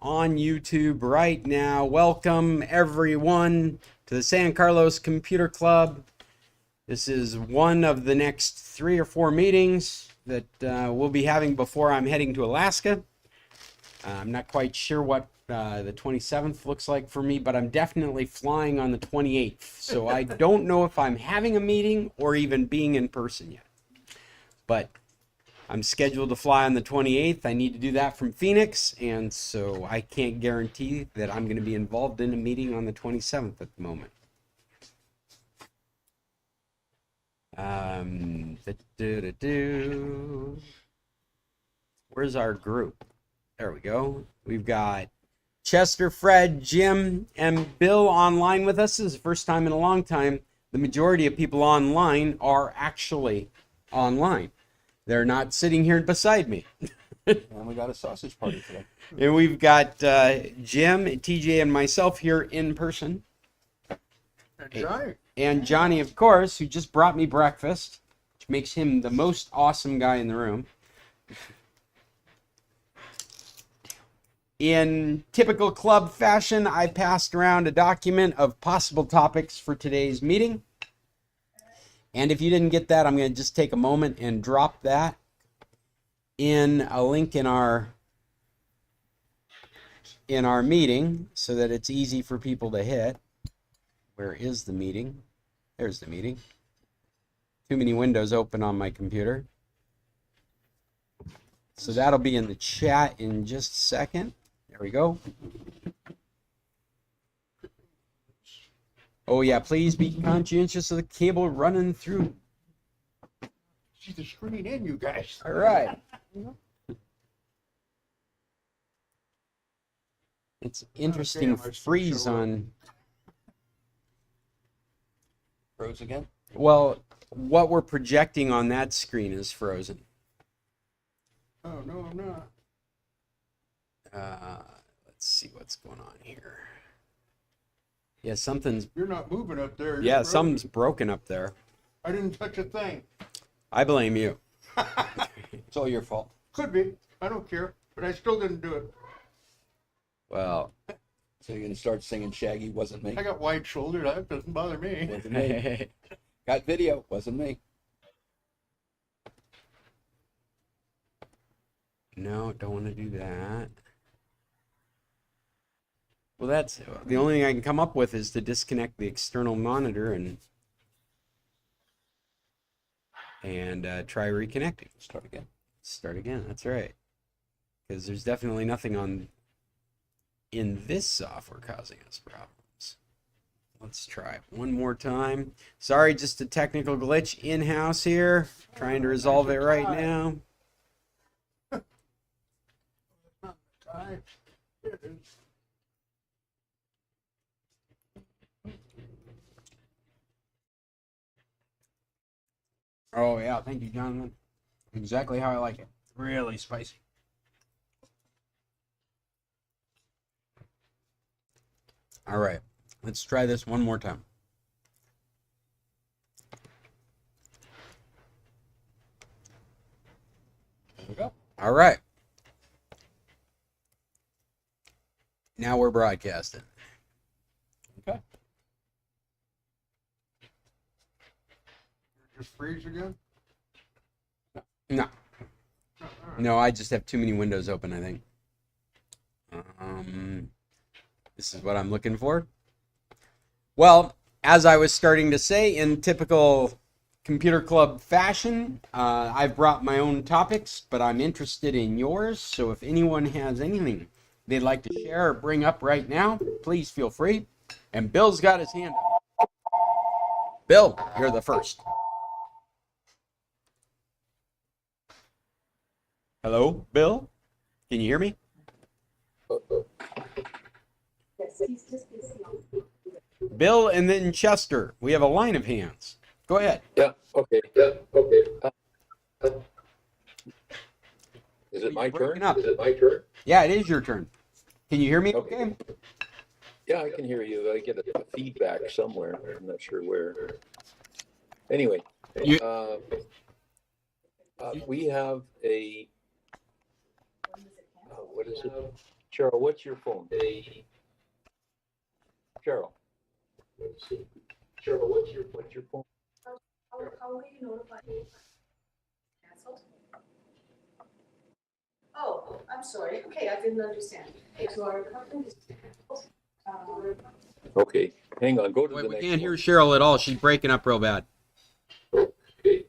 on YouTube right now. Welcome everyone to the San Carlos Computer Club. This is one of the next 3 or 4 meetings that we'll be having before I'm heading to Alaska. I'm not quite sure what the 27th looks like for me, but I'm definitely flying on the 28th. So I don't know if I'm having a meeting or even being in person yet. But I'm scheduled to fly on the 28th. I need to do that from Phoenix, and so I can't guarantee that I'm going to be involved in a meeting on the 27th at the moment. Where's our group? There we go. We've got Chester, Fred, Jim, and Bill online with us. This is the first time in a long time. The majority of people online are actually online. They're not sitting here beside me. And we got a sausage party today. And we've got Jim, TJ, and myself here in person. And Johnny, of course, who just brought me breakfast, which makes him the most awesome guy in the room. In typical club fashion, I passed around a document of possible topics for today's meeting. And if you didn't get that, I'm going to just take a moment and drop that in a link in our meeting so that it's easy for people to hit. Where is the meeting? There's the meeting. Too many windows open on my computer. So that'll be in the chat in just a second. There we go. Oh yeah, please be conscientious of the cable running through. See the screen in, you guys. All right. It's interesting freeze on. Froze again? Well, what we're projecting on that screen is frozen. Oh, no, I'm not. Let's see what's going on here. Yeah, something's. You're not moving up there. Yeah, something's broken up there. I didn't touch a thing. I blame you. It's all your fault. Could be. I don't care. But I still didn't do it. Well. So you're going to start singing Shaggy, wasn't me? I got wide shouldered. That doesn't bother me. Wasn't me. Got video, wasn't me. No, don't want to do that. Well, that's the only thing I can come up with is to disconnect the external monitor and try reconnecting. Start again. Start again. That's right. Because there's definitely nothing in this software causing us problems. Let's try it one more time. Sorry, just a technical glitch in-house here. Trying to resolve it right now. Oh yeah, thank you, Jonathan. Exactly how I like it. Really spicy. All right, let's try this one more time. There we go. All right. Now we're broadcasting. Okay. Just freeze again? No. No, I just have too many windows open, I think. This is what I'm looking for. Well, as I was starting to say, in typical computer club fashion, I've brought my own topics, but I'm interested in yours. So if anyone has anything they'd like to share or bring up right now, please feel free. And Bill's got his hand up. Bill, you're the first. Hello, Bill? Can you hear me? Bill and then Chester. We have a line of hands. Go ahead. Yeah, okay. Is it my turn? Up. Is it my turn? Yeah, it is your turn. Can you hear me okay? Yeah, I can hear you. I get a feedback somewhere. I'm not sure where. Anyway, we have a, what is it? Cheryl, what's your phone? Cheryl. Cheryl, what's your phone? How will you notify me? Canceled? Oh, I'm sorry. Okay, I didn't understand. Okay, so our company is canceled. Okay, hang on, go to Wait, the we next can't hear one. Cheryl at all. She's breaking up real bad. Okay.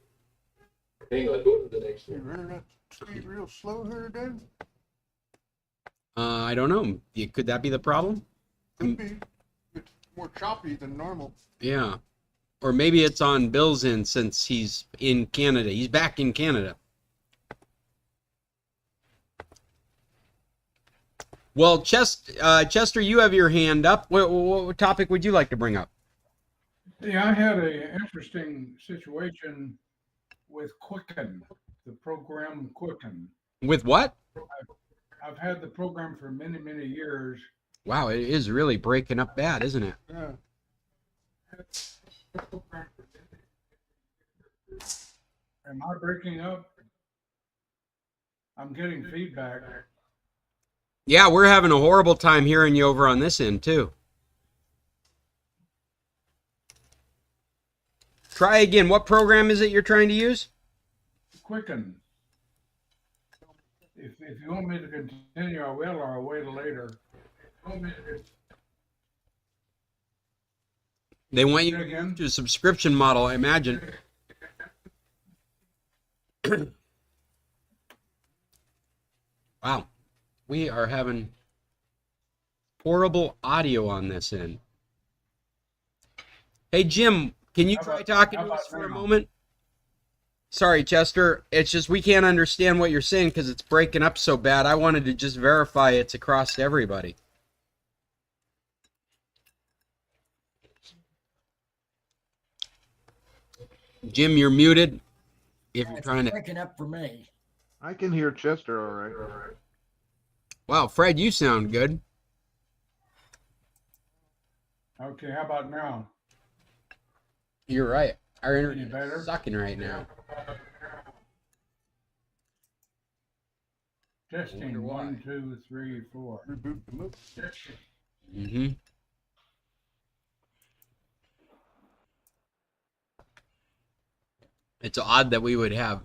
Hang on, go to the next Your one. internet speed real slow here today? I don't know. Could that be the problem? Could be. It's more choppy than normal. Yeah. Or maybe it's on Bill's end since he's in Canada. He's back in Canada. Well, Chester, you have your hand up. What topic would you like to bring up? Yeah, I had an interesting situation with Quicken, the program Quicken. With what? I've had the program for many, many years. Wow, it is really breaking up bad, isn't it? Yeah. Am I breaking up? I'm getting feedback. Yeah, we're having a horrible time hearing you over on this end, too. Try again. What program is it you're trying to use? Quicken. If you want me to continue, I will, or I'll wait later. They want you to move to a subscription model, I imagine. Wow. We are having horrible audio on this end. Hey, Jim, can you try talking to us for a moment? Sorry, Chester. It's just we can't understand what you're saying because it's breaking up so bad. I wanted to just verify it's across to everybody. Jim, you're muted. If you're trying to. Breaking up for me. I can hear Chester all right. Wow, Fred, you sound good. Okay, how about now? You're right. Our Any internet better? is sucking right now. Testing, why. 1, 2, 3, 4. Reboot the move. Mm-hmm. It's odd that we would have.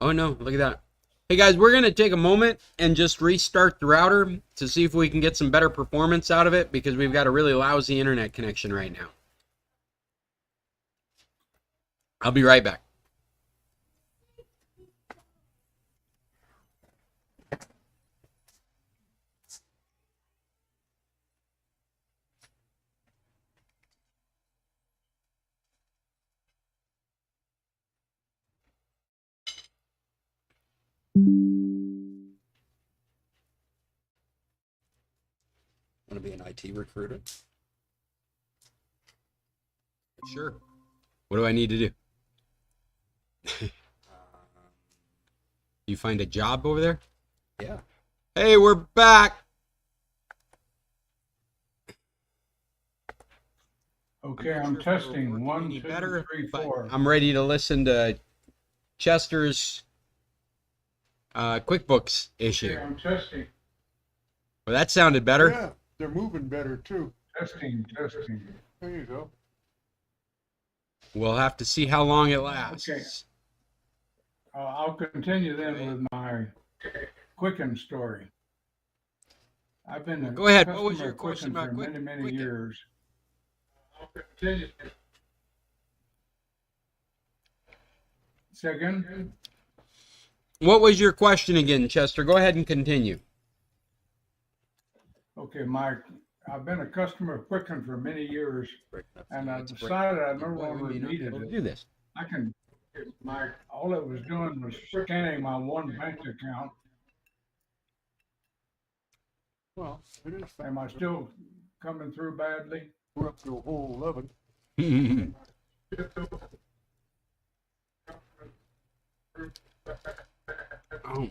Oh no, look at that. Hey guys, we're going to take a moment and just restart the router to see if we can get some better performance out of it because we've got a really lousy internet connection right now. I'll be right back. Want to be an IT recruiter? Sure. What do I need to do? You find a job over there? Yeah. Hey, we're back. Okay, I'm testing, 1, Any 2, better, 3, but 4. I'm ready to listen to Chester's QuickBooks issue. Okay, I'm testing, Well, that sounded better. Yeah, they're moving better too. testing. There you go. We'll have to see how long it lasts. Okay. I'll continue then with my Quicken story. I've been a Go ahead. What was customer your of question Quicken about for many Quicken? years. I'll continue. Second, What was your question again, Chester? Go ahead and continue. okay, I've been a customer of Quicken for many years, and I decided I no longer needed Do it. this. All it was doing was scanning my one bank account. Well, it is fast. Am I still coming through badly? We're up to a whole 11. Oh,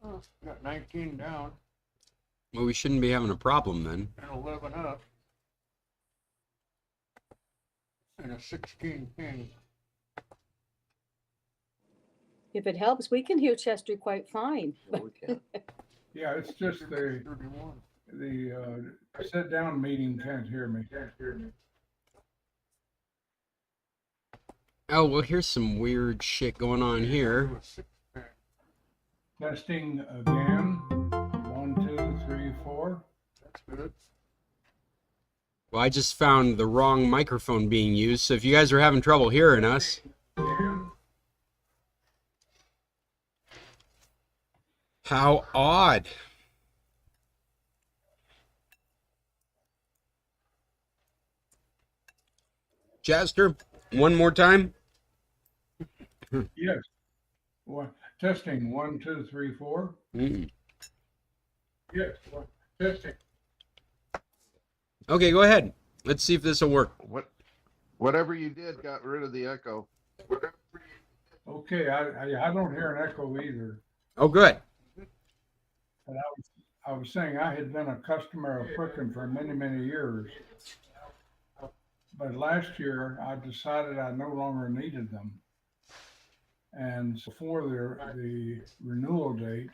Oh, got 19 down well, we shouldn't be having a problem then. and 11 up. And a 16 ping. If it helps, we can hear Chester quite fine. Well, we can. Yeah, it's just the sit down meeting can't hear me. Oh, well, here's some weird shit going on here. Testing again. 1, 2, 3, 4. That's good. Well, I just found the wrong microphone being used, so if you guys are having trouble hearing us, how odd. Chester, one more time. Yes. Testing 1, 2, 3, 4. Mm. Yes. Testing. Okay, go ahead. Let's see if this will work. Whatever you did got rid of the echo. Okay, I don't hear an echo either. Oh, good. But I was saying I had been a customer of Quicken for many, many years. But last year I decided I no longer needed them. And before the renewal date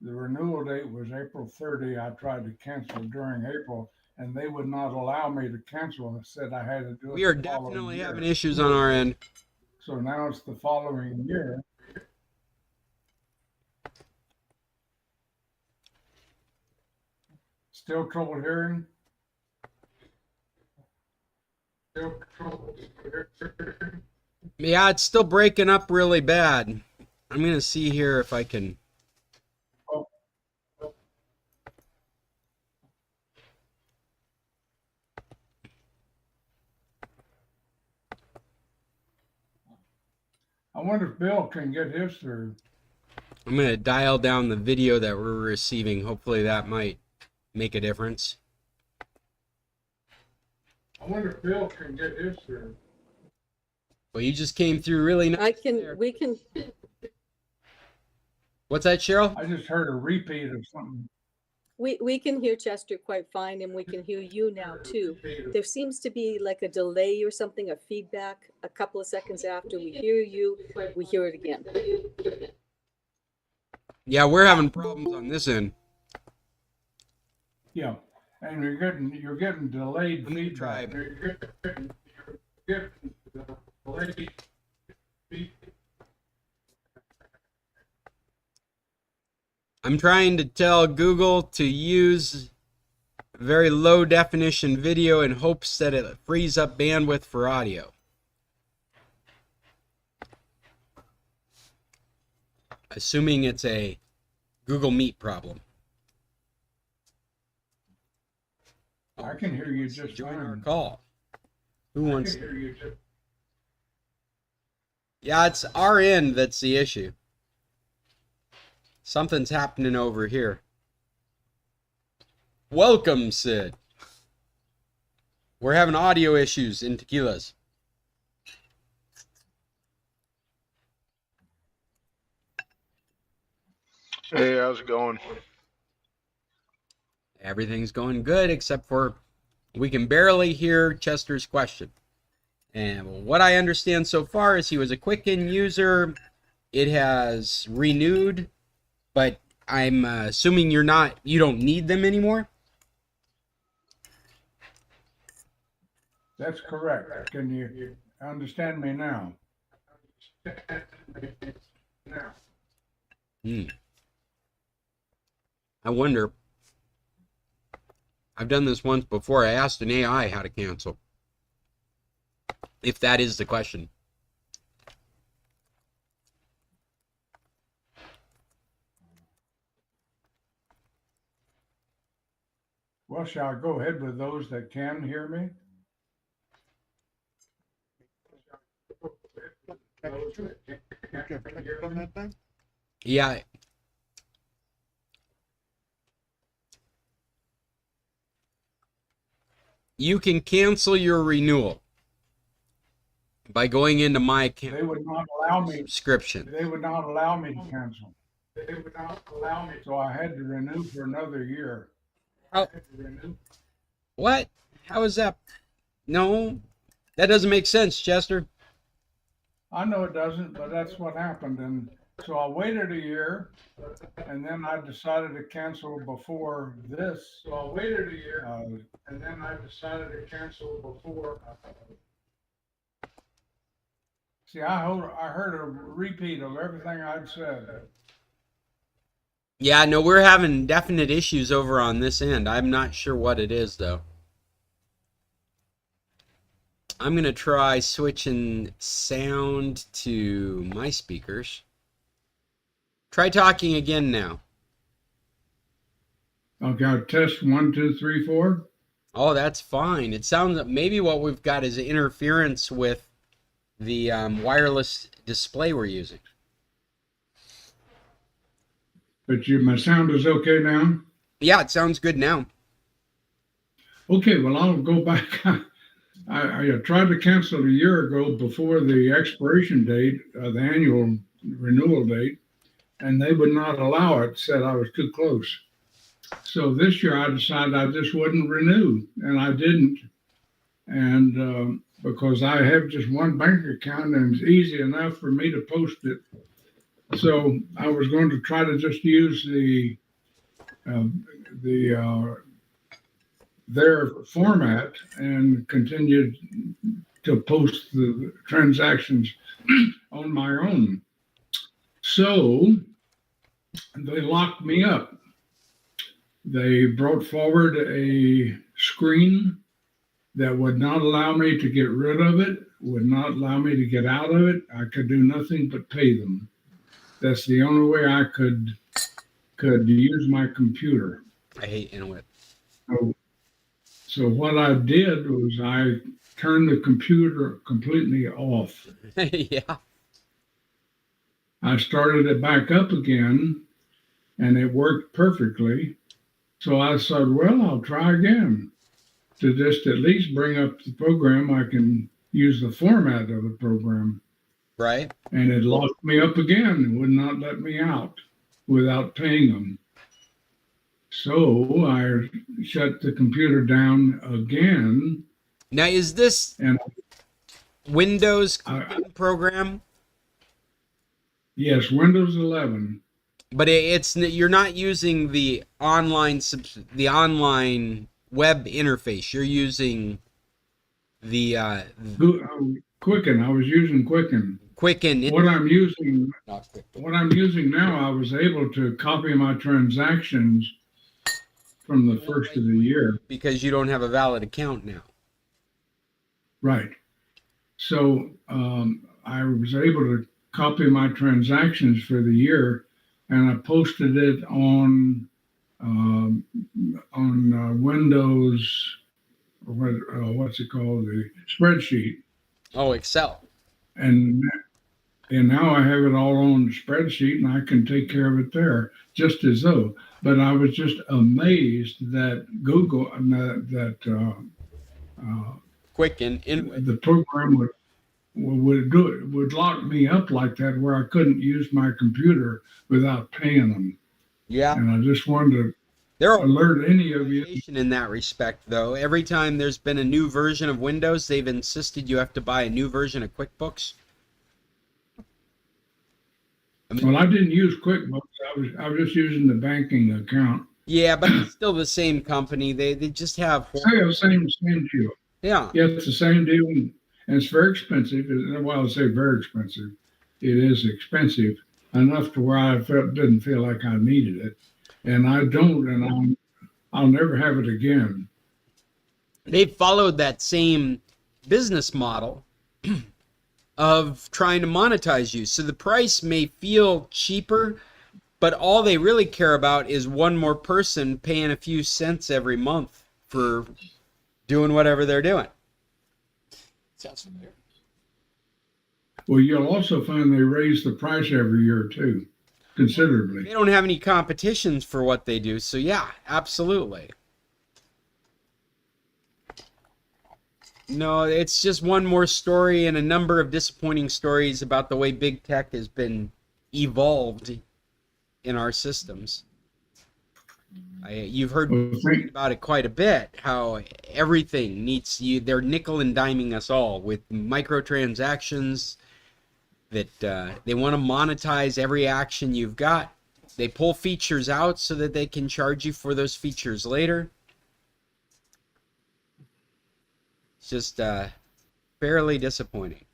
was April 30. I tried to cancel during April, and they would not allow me to cancel. They said I had to do it. We are the following definitely year. having issues on our end. So now it's the following year. Still trouble hearing? Still trouble hearing? Yeah, it's still breaking up really bad. I'm going to see here if I can. I wonder if Bill can get his through. I'm going to dial down the video that we're receiving. Hopefully that might make a difference. I wonder if Bill can get his through. Well, you just came through really nice. We can, What's that, Cheryl? I just heard a repeat of something. we can hear Chester quite fine, and we can hear you now too. There seems to be like a delay or something, a feedback, a couple of seconds after we hear you, we hear it again. Yeah, we're having problems on this end. Yeah, and you're getting delayed Let me feedback. try. You're getting delayed feedback. I'm trying to tell Google to use very low definition video in hopes that it frees up bandwidth for audio. Assuming it's a Google Meet problem. I can hear you just Join our fine. call. Who I wants? can hear you just. Yeah, it's our end that's the issue. Something's happening over here. Welcome, Sid. We're having audio issues in Tequilas. Hey, how's it going? Everything's going good except for we can barely hear Chester's question. And what I understand so far is he was a Quicken user. It has renewed, but I'm assuming you don't need them anymore. That's correct. Can you understand me now? I wonder. I've done this once before. I asked an AI how to cancel. If that is the question. Well, shall I go ahead with those that can hear me? Yeah. You can cancel your renewal by going into my account. They would not allow me. Subscription. They would not allow me to cancel. They would not allow me. So I had to renew for another year. Oh. What? How is that? No, that doesn't make sense, Chester. I know it doesn't, but that's what happened. And so I waited a year and then I decided to cancel before this. So I waited a year and then I decided to cancel before. See, I heard a repeat of everything I'd said. Yeah, no, we're having definite issues over on this end. I'm not sure what it is, though. I'm going to try switching sound to my speakers. Try talking again now. Okay, test 1, 2, 3, 4. Oh, that's fine. It sounds like maybe what we've got is interference with the wireless display we're using. But my sound is okay now? Yeah, it sounds good now. Okay, well, I'll go back. I tried to cancel a year ago before the expiration date, the annual renewal date, and they would not allow it, said I was too close. So this year I decided I just wouldn't renew, and I didn't. And because I have just one bank account and it's easy enough for me to post it. So I was going to try to just use their format and continue to post the transactions on my own. So they locked me up. They brought forward a screen that would not allow me to get rid of it, would not allow me to get out of it. I could do nothing but pay them. That's the only way I could use my computer. I hate Inuit. So what I did was I turned the computer completely off. Yeah. I started it back up again and it worked perfectly. So I said, well, I'll try again to just at least bring up the program. I can use the format of the program. Right. And it locked me up again and would not let me out without paying them. So I shut the computer down again. Now, is this Windows program? Yes, Windows 11. But it's you're not using the online web interface. You're using the Quicken. I was using Quicken. Quicken. What I'm using now, I was able to copy my transactions from the first of the year. Because you don't have a valid account now. Right. So I was able to copy my transactions for the year, and I posted it on Windows. What's it called? The spreadsheet. Oh, Excel. And now I have it all on the spreadsheet, and I can take care of it there, just as though. But I was just amazed that Google, Quicken the program would lock me up like that, where I couldn't use my computer without paying them. Yeah. And I just wanted to alert any of you. In that respect, though, every time there's been a new version of Windows, they've insisted you have to buy a new version of QuickBooks. Well, I didn't use QuickBooks. I was just using the banking account. Yeah, but it's still the same company. They just have same deal. Yeah. Yeah, it's the same deal, and it's very expensive. Well, I say very expensive. It is expensive enough to where I didn't feel like I needed it, and I don't, and I'll never have it again. They followed that same business model of trying to monetize you. So the price may feel cheaper, but all they really care about is one more person paying a few cents every month for doing whatever they're doing. Sounds familiar. Well, you'll also find they raise the price every year too, considerably. They don't have any competitions for what they do, so yeah, absolutely. No, it's just one more story and a number of disappointing stories about the way big tech has been evolved in our systems. You've heard me about it quite a bit, how everything needs they're nickel and diming us all with microtransactions, that they want to monetize every action you've got. They pull features out so that they can charge you for those features later. It's just fairly disappointing.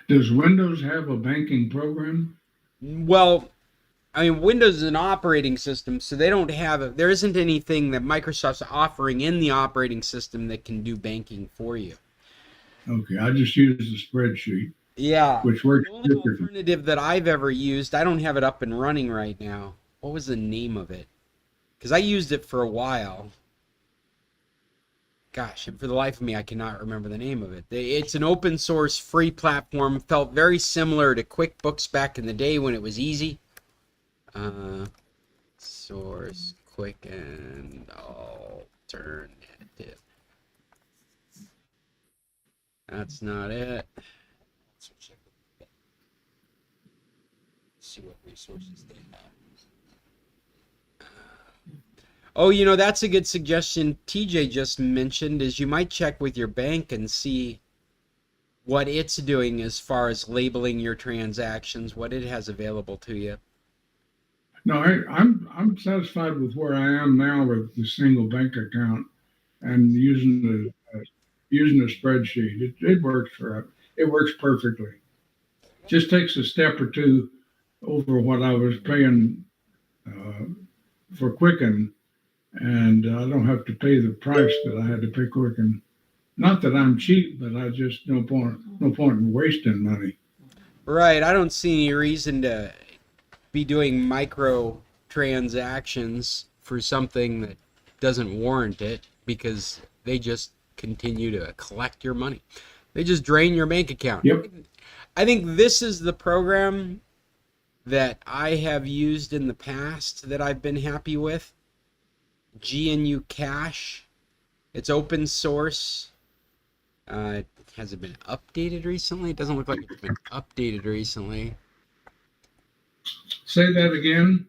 Does Windows have a banking program? Well, I mean, Windows is an operating system, so they don't have there isn't anything that Microsoft's offering in the operating system that can do banking for you. Okay, I just use the spreadsheet, Yeah. which works The only differently. alternative that I've ever used, I don't have it up and running right now. What was the name of it? Because I used it for a while. Gosh, and for the life of me, I cannot remember the name of it. It's an open source free platform. Felt very similar to QuickBooks back in the day when it was easy. Source Quicken Alternative. That's not it. See what resources they have. Oh, you know, that's a good suggestion TJ just mentioned, is you might check with your bank and see what it's doing as far as labeling your transactions, what it has available to you. No, I'm satisfied with where I am now with the single bank account and using the spreadsheet. It works it works perfectly. Just takes a step or two over what I was paying for Quicken, and I don't have to pay the price that I had to pay Quicken. Not that I'm cheap, but I just no point in wasting money. Right, I don't see any reason to be doing micro transactions for something that doesn't warrant it, because they just continue to collect your money. They just drain your bank account. Yep. I think this is the program that I have used in the past that I've been happy with. GNU Cash. It's open source. Has it been updated recently? It doesn't look like it's been updated recently. Say that again.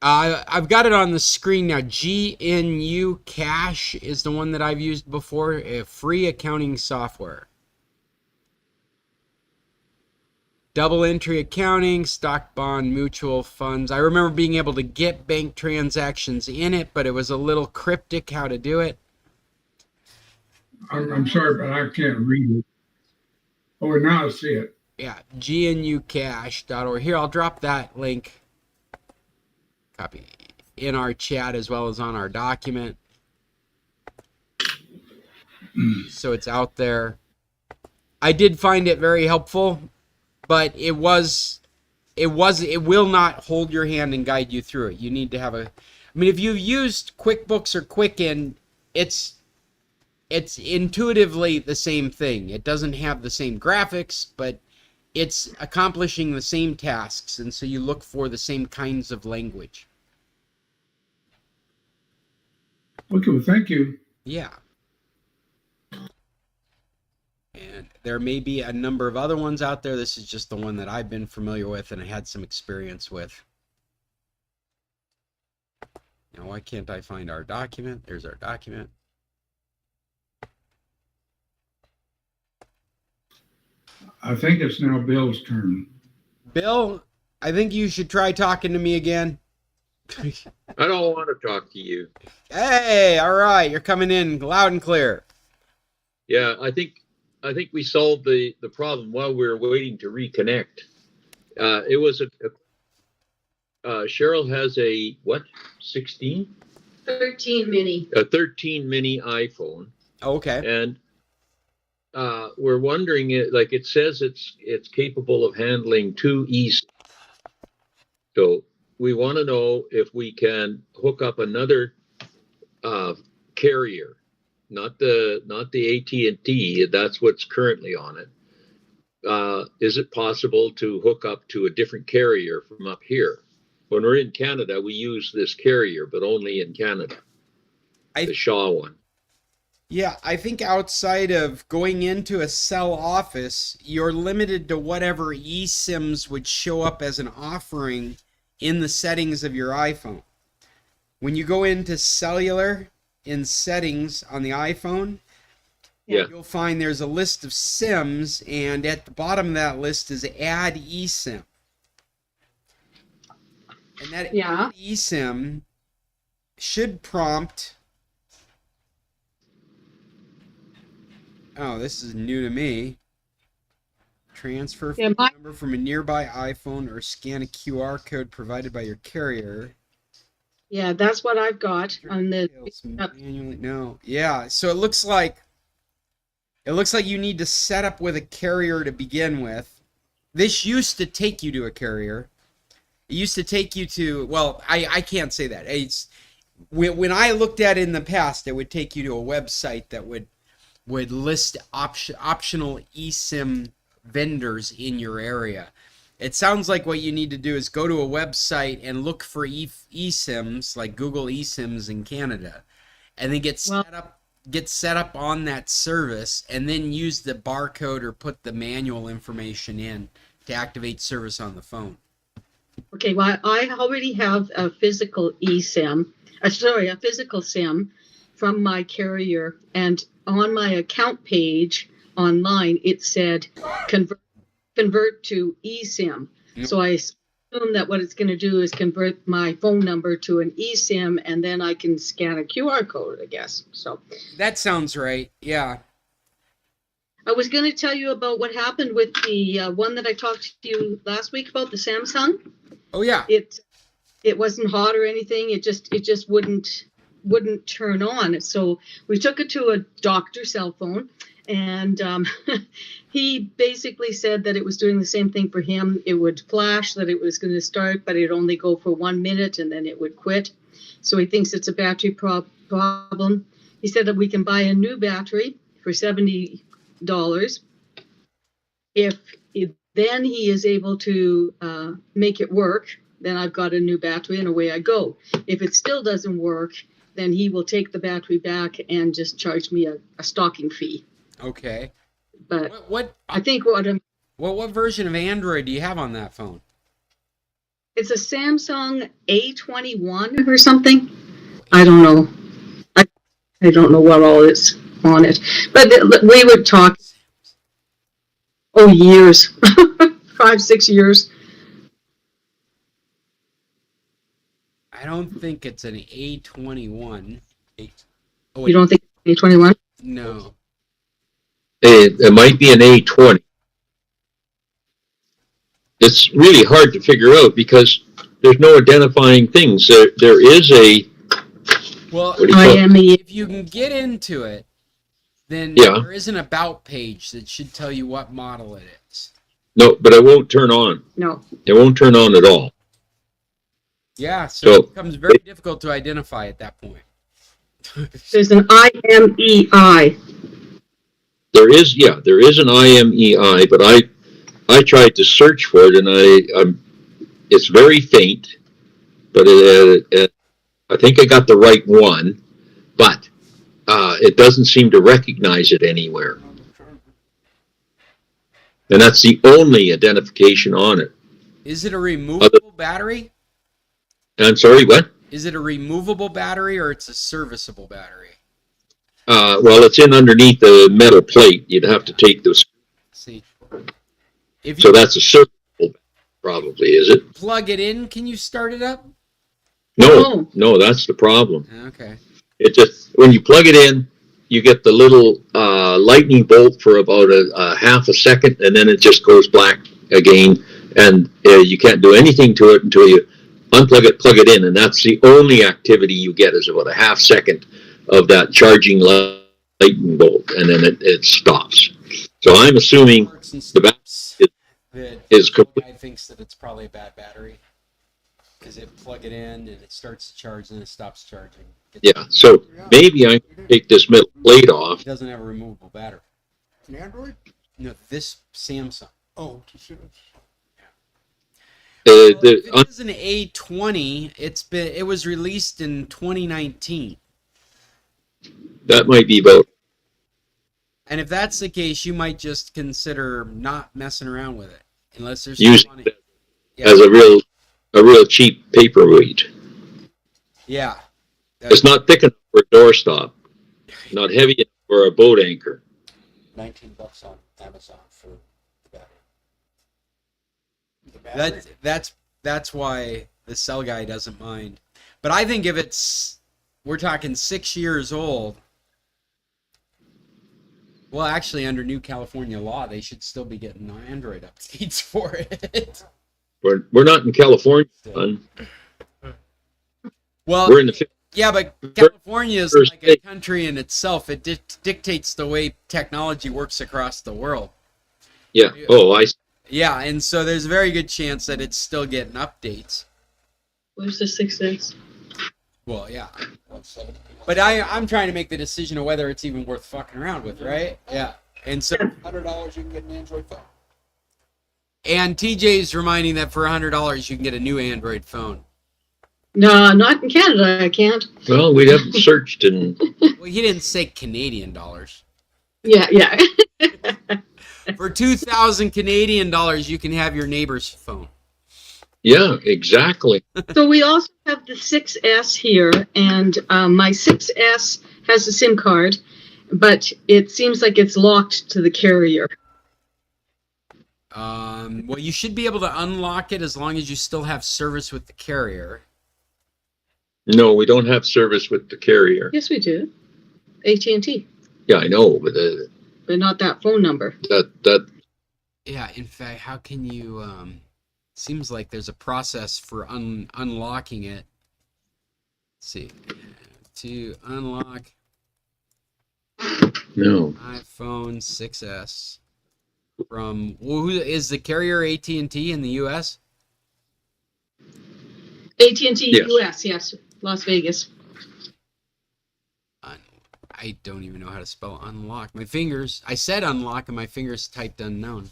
I've got it on the screen now. GNU Cash is the one that I've used before. Free accounting software. Double entry accounting, stock, bond, mutual funds. I remember being able to get bank transactions in it, but it was a little cryptic how to do it. I'm sorry, but I can't read it. Oh, now I see it. Yeah, gnucash.org. Here, I'll drop that link. Copy in our chat as well as on our document. So it's out there. I did find it very helpful, but it will not hold your hand and guide you through it. You need to have I mean, if you've used QuickBooks or Quicken, it's intuitively the same thing. It doesn't have the same graphics, but it's accomplishing the same tasks, and so you look for the same kinds of language. Okay, well, thank you. Yeah. And there may be a number of other ones out there. This is just the one that I've been familiar with and I had some experience with. Now, why can't I find our document? There's our document. I think it's now Bill's turn. Bill, I think you should try talking to me again. I don't want to talk to you. Hey, all right, you're coming in loud and clear. Yeah, I think we solved the problem while we were waiting to reconnect. It was Cheryl has a what? 16? 13 mini. A 13 mini iPhone. Okay. And we're wondering, like it says it's capable of handling 2 eSIM. So we want to know if we can hook up another carrier, not the AT&T. That's what's currently on it. Is it possible to hook up to a different carrier from up here? When we're in Canada, we use this carrier, but only in Canada. The Shaw one. Yeah, I think outside of going into a cell office, you're limited to whatever eSIMs would show up as an offering in the settings of your iPhone. When you go into cellular in settings on the iPhone, Yeah. you'll find there's a list of SIMs, and at the bottom of that list is add eSIM. And that Yeah. add eSIM should prompt. Oh, this is new to me. Transfer Yeah, phone number from a nearby iPhone or scan a QR code provided by your carrier. Yeah, that's what I've got on the. Details manually. No. Yeah, so it looks like you need to set up with a carrier to begin with. This used to take you to a carrier. It used to take you to, well, I can't say that. It's when I looked at it in the past, it would take you to a website that would list optional eSIM vendors in your area. It sounds like what you need to do is go to a website and look for eSIMs, like Google eSIMs in Canada, and then get set up on that service, and then use the barcode or put the manual information in to activate service on the phone. Okay, well, I already have a physical eSIM, a physical SIM from my carrier, and on my account page online, it said convert to eSIM. Yep. So I assume that what it's going to do is convert my phone number to an eSIM, and then I can scan a QR code, I guess. So That sounds right. Yeah. I was going to tell you about what happened with the one that I talked to you last week about, the Samsung. Oh yeah. It wasn't hot or anything. It just wouldn't turn on. So we took it to a doctor's cell phone, and he basically said that it was doing the same thing for him. It would flash that it was going to start, but it'd only go for 1 minute and then it would quit. So he thinks it's a battery problem. He said that we can buy a new battery for $70. If then he is able to make it work, then I've got a new battery and away I go. If it still doesn't work, then he will take the battery back and just charge me a stocking fee. Okay. But What I think what version of Android do you have on that phone? it's a Samsung A21 or something. I don't know. I don't know what all is on it. But we would talk. Oh, years, 5-6 years. I don't think it's an A21. You don't think A21? No. It might be an A20. It's really hard to figure out because there's no identifying things. There is a. Well, What do you call it? IME. if you can get into it, then Yeah. there is an about page that should tell you what model it is. No, but it won't turn on. No. It won't turn on at all. Yeah, so So- it becomes very difficult to identify at that point. There's an IMEI. There is an IMEI, but I tried to search for it, and it's very faint, but I think I got the right one, but it doesn't seem to recognize it anywhere. And that's the only identification on it. Is it a removable battery? I'm sorry, what? Is it a removable battery or it's a serviceable battery? Well, it's in underneath the metal plate. You'd have to take this. See. If So you that's a serviceable, probably, is it? plug it in, can you start it up? No, that's the problem. Okay. It just, when you plug it in, you get the little lightning bolt for about a half a second, and then it just goes black again, and you can't do anything to it until you unplug it, plug it in, and that's the only activity you get is about a half second of that charging lightning bolt, and then it stops. So I'm assuming Works and the battery stops is that complete. guy thinks that it's probably a bad battery because it plug it in and it starts to charge and it stops charging. Yeah, so maybe I can take this metal plate off. It doesn't have a removable battery. An Android? No, this Samsung. Oh, Well, if The, it is an A20, it was released in 2019. that might be about. And if that's the case, you might just consider not messing around with it unless there's Using money. it Yeah. as a real cheap paperweight. Yeah. It's not thick enough for a doorstop, not heavy enough for a boat anchor. $19 on Amazon for the battery. That's why the cell guy doesn't mind. But I think if we're talking 6 years old, well, actually, under new California law, they should still be getting Android updates for it. We're not in California, son. Well, We're in the yeah, but California is like a country in itself. It dictates the way technology works across the world. yeah. Oh, Yeah, and so there's a very good chance that it's still getting updates. Where's the 6S? Well, yeah. But I'm trying to make the decision of whether it's even worth fucking around with, right? Yeah. And so $100 you can get an Android phone. And TJ's reminding that for $100 you can get a new Android phone. No, not in Canada. I can't. Well, we haven't searched and Well, he didn't say Canadian dollars. Yeah, yeah. For 2,000 Canadian dollars, you can have your neighbor's phone. yeah, exactly. So we also have the 6S here, and my 6S has a SIM card, but it seems like it's locked to the carrier. Well, you should be able to unlock it as long as you still have service with the carrier. No, we don't have service with the carrier. Yes, we do. AT&T, Yeah, I know, but but not that phone number. that Yeah, in fact, how can you, seems like there's a process for unlocking it. Let's see. To unlock no. iPhone 6S from, who is the carrier AT&T in the US? AT&T Yes. US, yes, Las Vegas. I don't even know how to spell unlock. My fingers, I said unlock and my fingers typed unknown.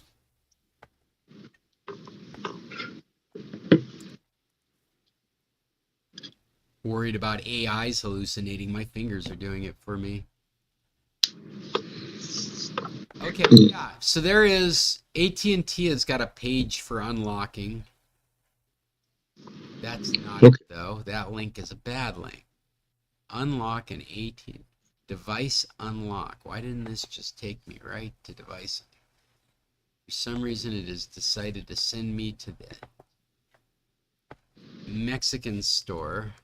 Worried about AIs hallucinating. My fingers are doing it for me. Okay, yeah. So there is, AT&T has got a page for unlocking. That's not it though. That link is a bad link. Unlock an AT&T device unlock. Why didn't this just take me right to device? For some reason it has decided to send me to the Mexican store /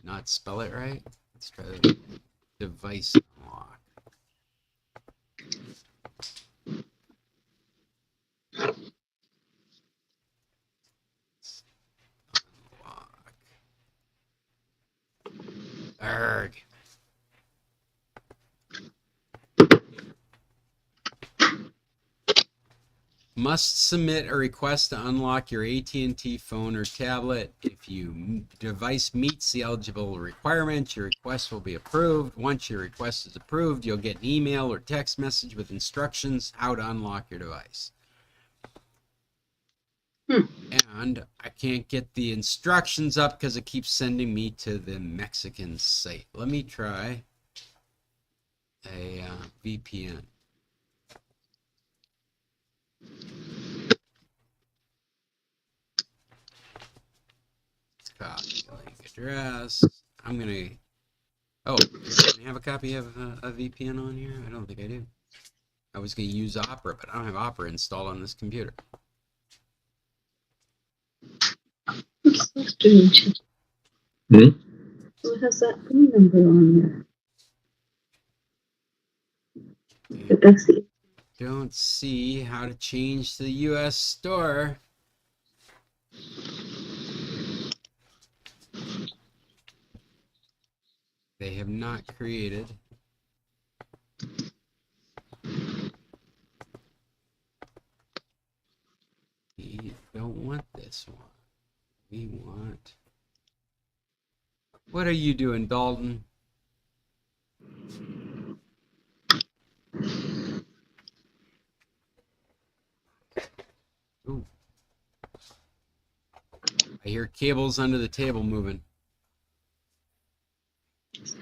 not spell it right. Let's try the device unlock. Arg. Must submit a request to unlock your AT&T phone or tablet. If your device meets the eligible requirements, your request will be approved. Once your request is approved, you'll get an email or text message with instructions how to unlock your device. And I can't get the instructions up because it keeps sending me to the Mexican site. Let me try a VPN. Let's copy link address. I'm gonna. Oh, do I have a copy of a VPN on here? I don't think I do. I was gonna use Opera, but I don't have Opera installed on this computer. What's that strange? What has that phone number on there? But that's the Don't see how to change to the US store. They have not created. We don't want this one. We want. What are you doing, Dalton? Ooh. I hear cables under the table moving.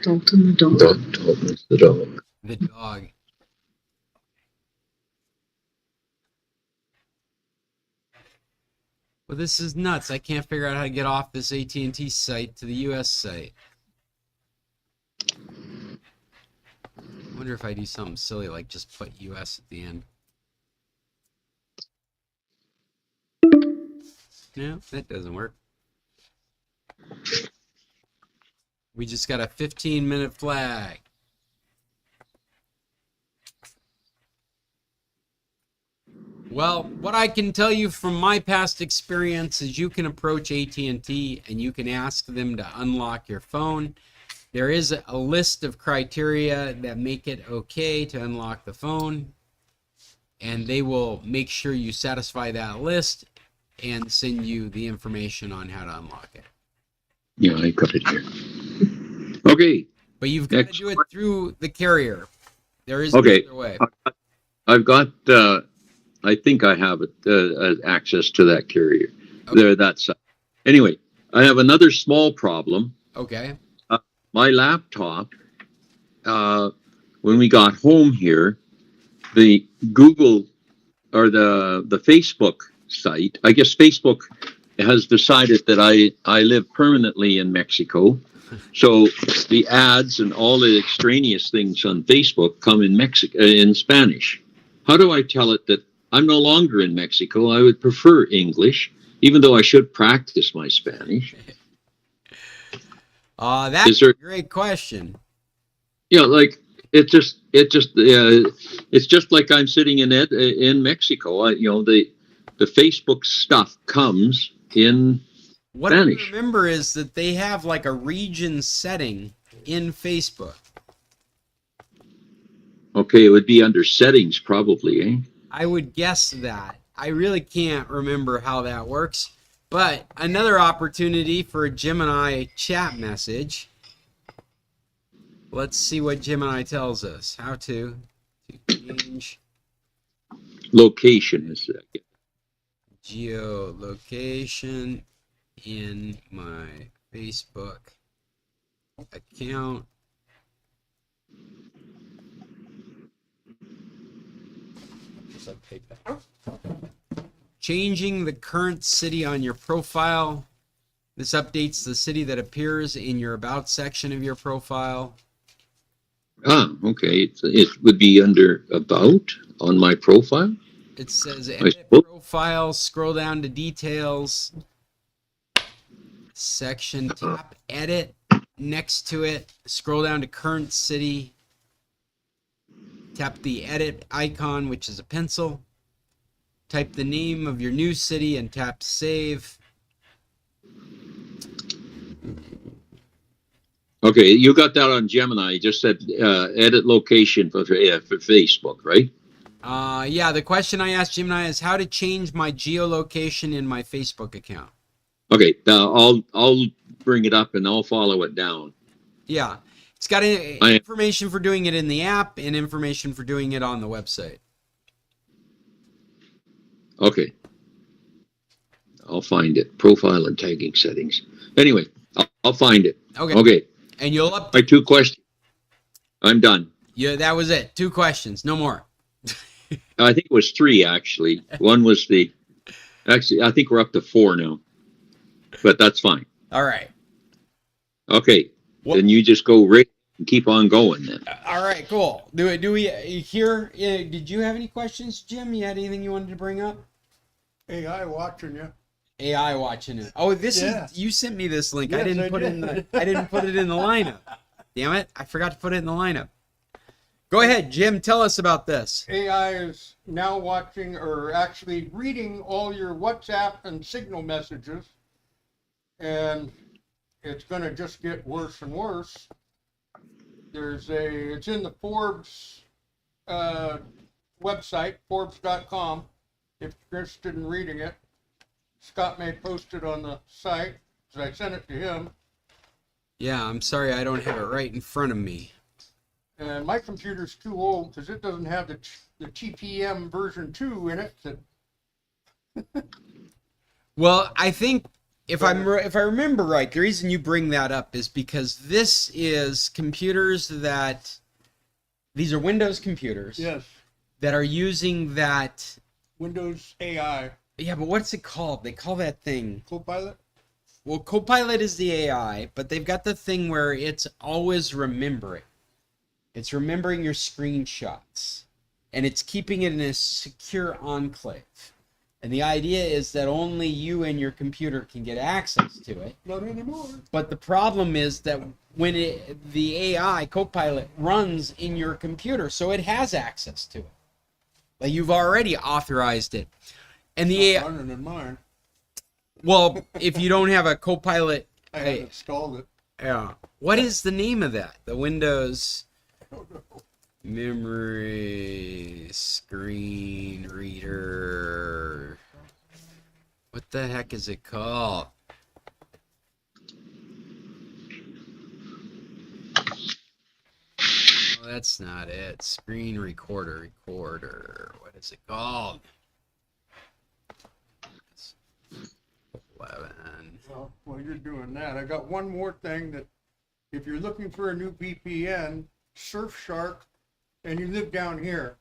Dalton the dog. Dalton's the dog. The dog. Well, this is nuts. I can't figure out how to get off this AT&T site to the US site. wonder if I do something silly like just put US at the end. No, that doesn't work. We just got a 15-minute flag. Well, what I can tell you from my past experience is you can approach AT&T and you can ask them to unlock your phone. There is a list of criteria that make it okay to unlock the phone, and they will make sure you satisfy that list and send you the information on how to unlock it. Yeah, I got it here. Okay. But you've got to Next do it through the carrier. There is Okay. no other way. I've got, I think I have access to that carrier. Okay. There, that's, anyway, I have another small problem. Okay. My laptop, when we got home here, the Google or the Facebook site, I guess Facebook has decided that I live permanently in Mexico. So the ads and all the extraneous things on Facebook come in Spanish. How do I tell it that I'm no longer in Mexico? I would prefer English, even though I should practice my Spanish. That's a great question. Yeah, like it's just like I'm sitting in Mexico. The Facebook stuff comes in What Spanish. I remember is that they have like a region setting in Facebook. Okay, it would be under settings probably, eh? I would guess that. I really can't remember how that works. But another opportunity for a Gemini chat message. Let's see what Gemini tells us. How to change Location is geolocation in my Facebook account. Changing the current city on your profile. This updates the city that appears in your About section of your profile. okay. It would be under About on my profile. It says edit profile, scroll down to details. Section, tap edit. Next to it, scroll down to current city. Tap the edit icon, which is a pencil. Type the name of your new city and tap save. Okay, you got that on Gemini. You just said edit location for Facebook, right? Yeah, the question I asked Gemini is how to change my geolocation in my Facebook account. Okay, I'll bring it up and I'll follow it down. Yeah, it's got information for doing it in the app and information for doing it on the website. Okay. I'll find it. Profile and tagging settings. Anyway, I'll find it. Okay. And you'll update. My 2 questions. I'm done. Yeah, that was it. 2 questions, no more. I think it was 3 actually. One was actually, I think we're up to 4 now. But that's fine. All right. Okay. Then you just go right and keep on going then. All right, cool. Do we here? Did you have any questions, Jim? You had anything you wanted to bring up? AI watching you. AI watching it. Oh, this is you sent me this link. Yes, I didn't put it in the lineup. Damn it! I forgot to put it in the lineup. Go ahead, Jim. Tell us about this. AI is now watching or actually reading all your WhatsApp and Signal messages, and it's going to just get worse and worse. It's in the Forbes website, Forbes.com, if you're interested in reading it. Scott may post it on the site, because I sent it to him. Yeah, I'm sorry I don't have it right in front of me. And my computer's too old, because it doesn't have the TPM version 2 in it. Well, I think if I remember right, the reason you bring that up is because this is computers these are Windows computers. Yes. That are using that Windows AI. Yeah, but what's it called? They call that thing Copilot? Well, Copilot is the AI, but they've got the thing where it's always remembering. It's remembering your screenshots, and it's keeping it in a secure enclave. And the idea is that only you and your computer can get access to it. Not anymore. But the problem is that when the AI Copilot runs in your computer, so it has access to it. Like you've already authorized it. And the Not AI, running in mine. well, if you don't have a Copilot, I haven't installed it. yeah. What is the name of that? The Windows Memory Screen Reader. What the heck is it called? Oh, that's not it. Screen recorder. What is it called? 11. Well, while you're doing that, I got one more thing that if you're looking for a new VPN, Surfshark, and you live down here,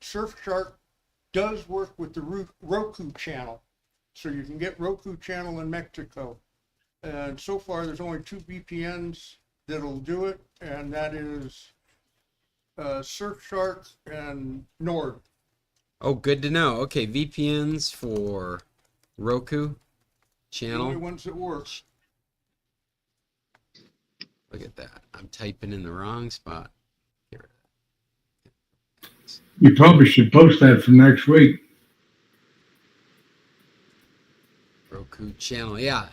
Surfshark does work with the Roku channel. So you can get Roku channel in Mexico. And so far, there's only 2 VPNs that'll do it, and that is Surfshark and Nord. Oh, good to know. Okay, VPNs for Roku The only channel. ones that work. Look at that. I'm typing in the wrong spot. Here. You probably should post that for next week. Roku channel. Yeah.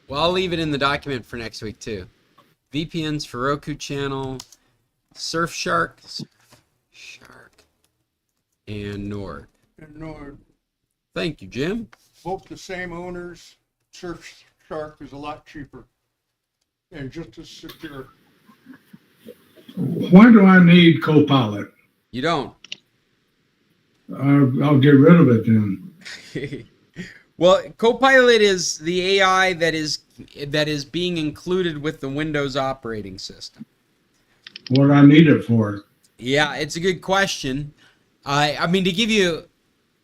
Well, I'll leave it in the document for next week too. VPNs for Roku channel, Surfshark, and Nord. And Nord, Thank you, Jim. both the same owners. Surfshark is a lot cheaper and just as secure. Why do I need Copilot? You don't. I'll get rid of it then. Well, Copilot is the AI that is being included with the Windows operating system. What do I need it for? Yeah, it's a good question. I mean, to give you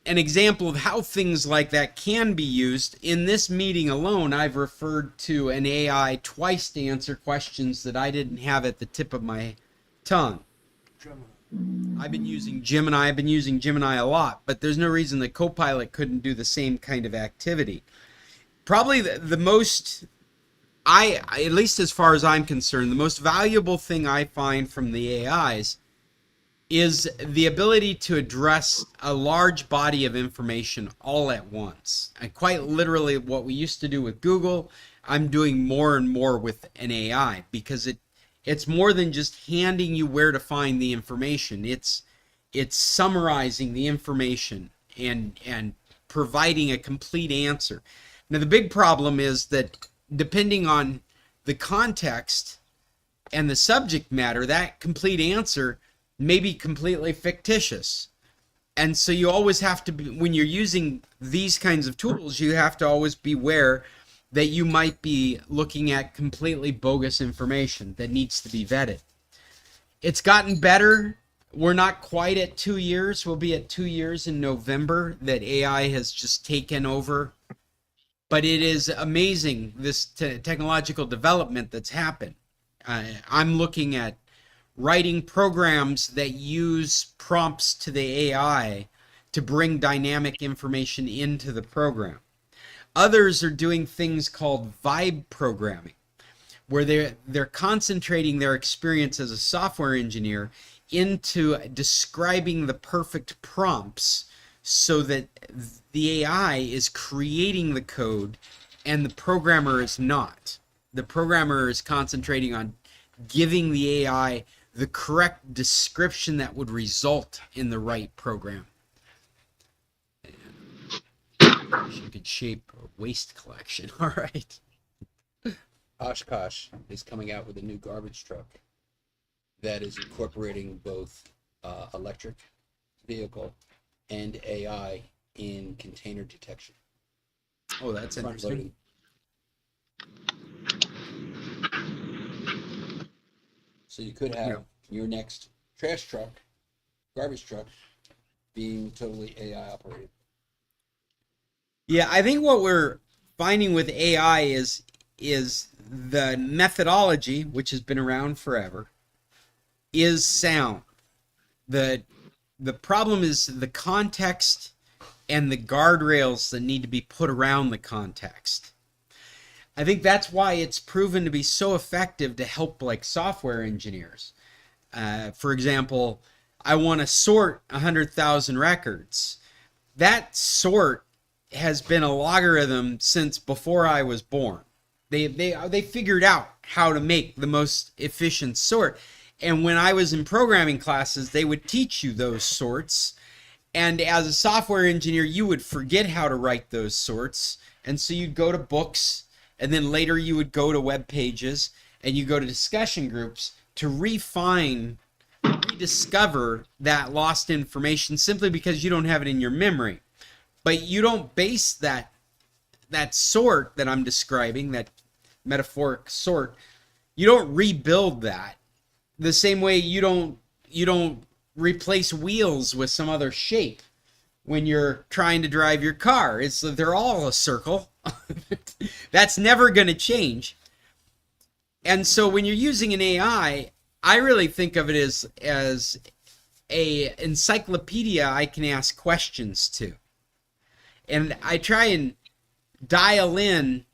an example of how things like that can be used, in this meeting alone, I've referred to an AI twice to answer questions that I didn't have at the tip of my tongue. I've been using Gemini a lot, but there's no reason that Copilot couldn't do the same kind of activity. Probably the most, at least as far as I'm concerned, the most valuable thing I find from the AIs is the ability to address a large body of information all at once. And quite literally what we used to do with Google, I'm doing more and more with an AI, because it's more than just handing you where to find the information. It's summarizing the information and providing a complete answer. Now, the big problem is that depending on the context and the subject matter, that complete answer may be completely fictitious. And so you always have to be, when you're using these kinds of tools, you have to always beware that you might be looking at completely bogus information that needs to be vetted. It's gotten better. We're not quite at 2 years. We'll be at 2 years in November that AI has just taken over. But it is amazing, this technological development that's happened. I'm looking at writing programs that use prompts to the AI to bring dynamic information into the program. Others are doing things called vibe programming, where they're concentrating their experience as a software engineer into describing the perfect prompts so that the AI is creating the code and the programmer is not. The programmer is concentrating on giving the AI the correct description that would result in the right program. You could shape a waste collection. All right. Oshkosh is coming out with a new garbage truck that is incorporating both electric vehicle and AI in container detection. Oh, that's Front interesting. loading. So you could have your next trash truck, garbage truck, being totally AI operated. Yeah, I think what we're finding with AI is the methodology, which has been around forever, is sound. The problem is the context and the guardrails that need to be put around the context. I think that's why it's proven to be so effective to help like software engineers. For example, I want to sort 100,000 records. That sort has been a logarithm since before I was born. They figured out how to make the most efficient sort. And when I was in programming classes, they would teach you those sorts. And as a software engineer, you would forget how to write those sorts. And so you'd go to books, and then later you would go to web pages, and you go to discussion groups to rediscover that lost information simply because you don't have it in your memory. But you don't base that sort that I'm describing, that metaphoric sort, you don't rebuild that the same way you don't replace wheels with some other shape when you're trying to drive your car. They're all a circle. That's never going to change. And so when you're using an AI, I really think of it as a encyclopedia I can ask questions to. And I try and dial in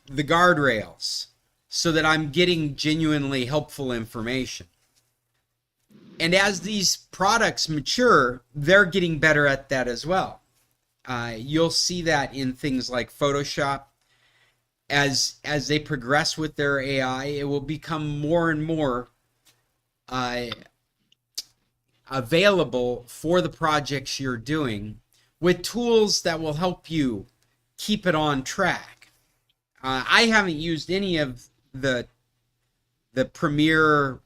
the guardrails so that I'm getting genuinely helpful information. And as these products mature, they're getting better at that as well. You'll see that in things like Photoshop. As they progress with their AI, it will become more and more available for the projects you're doing with tools that will help you keep it on track. I haven't used any of the Premiere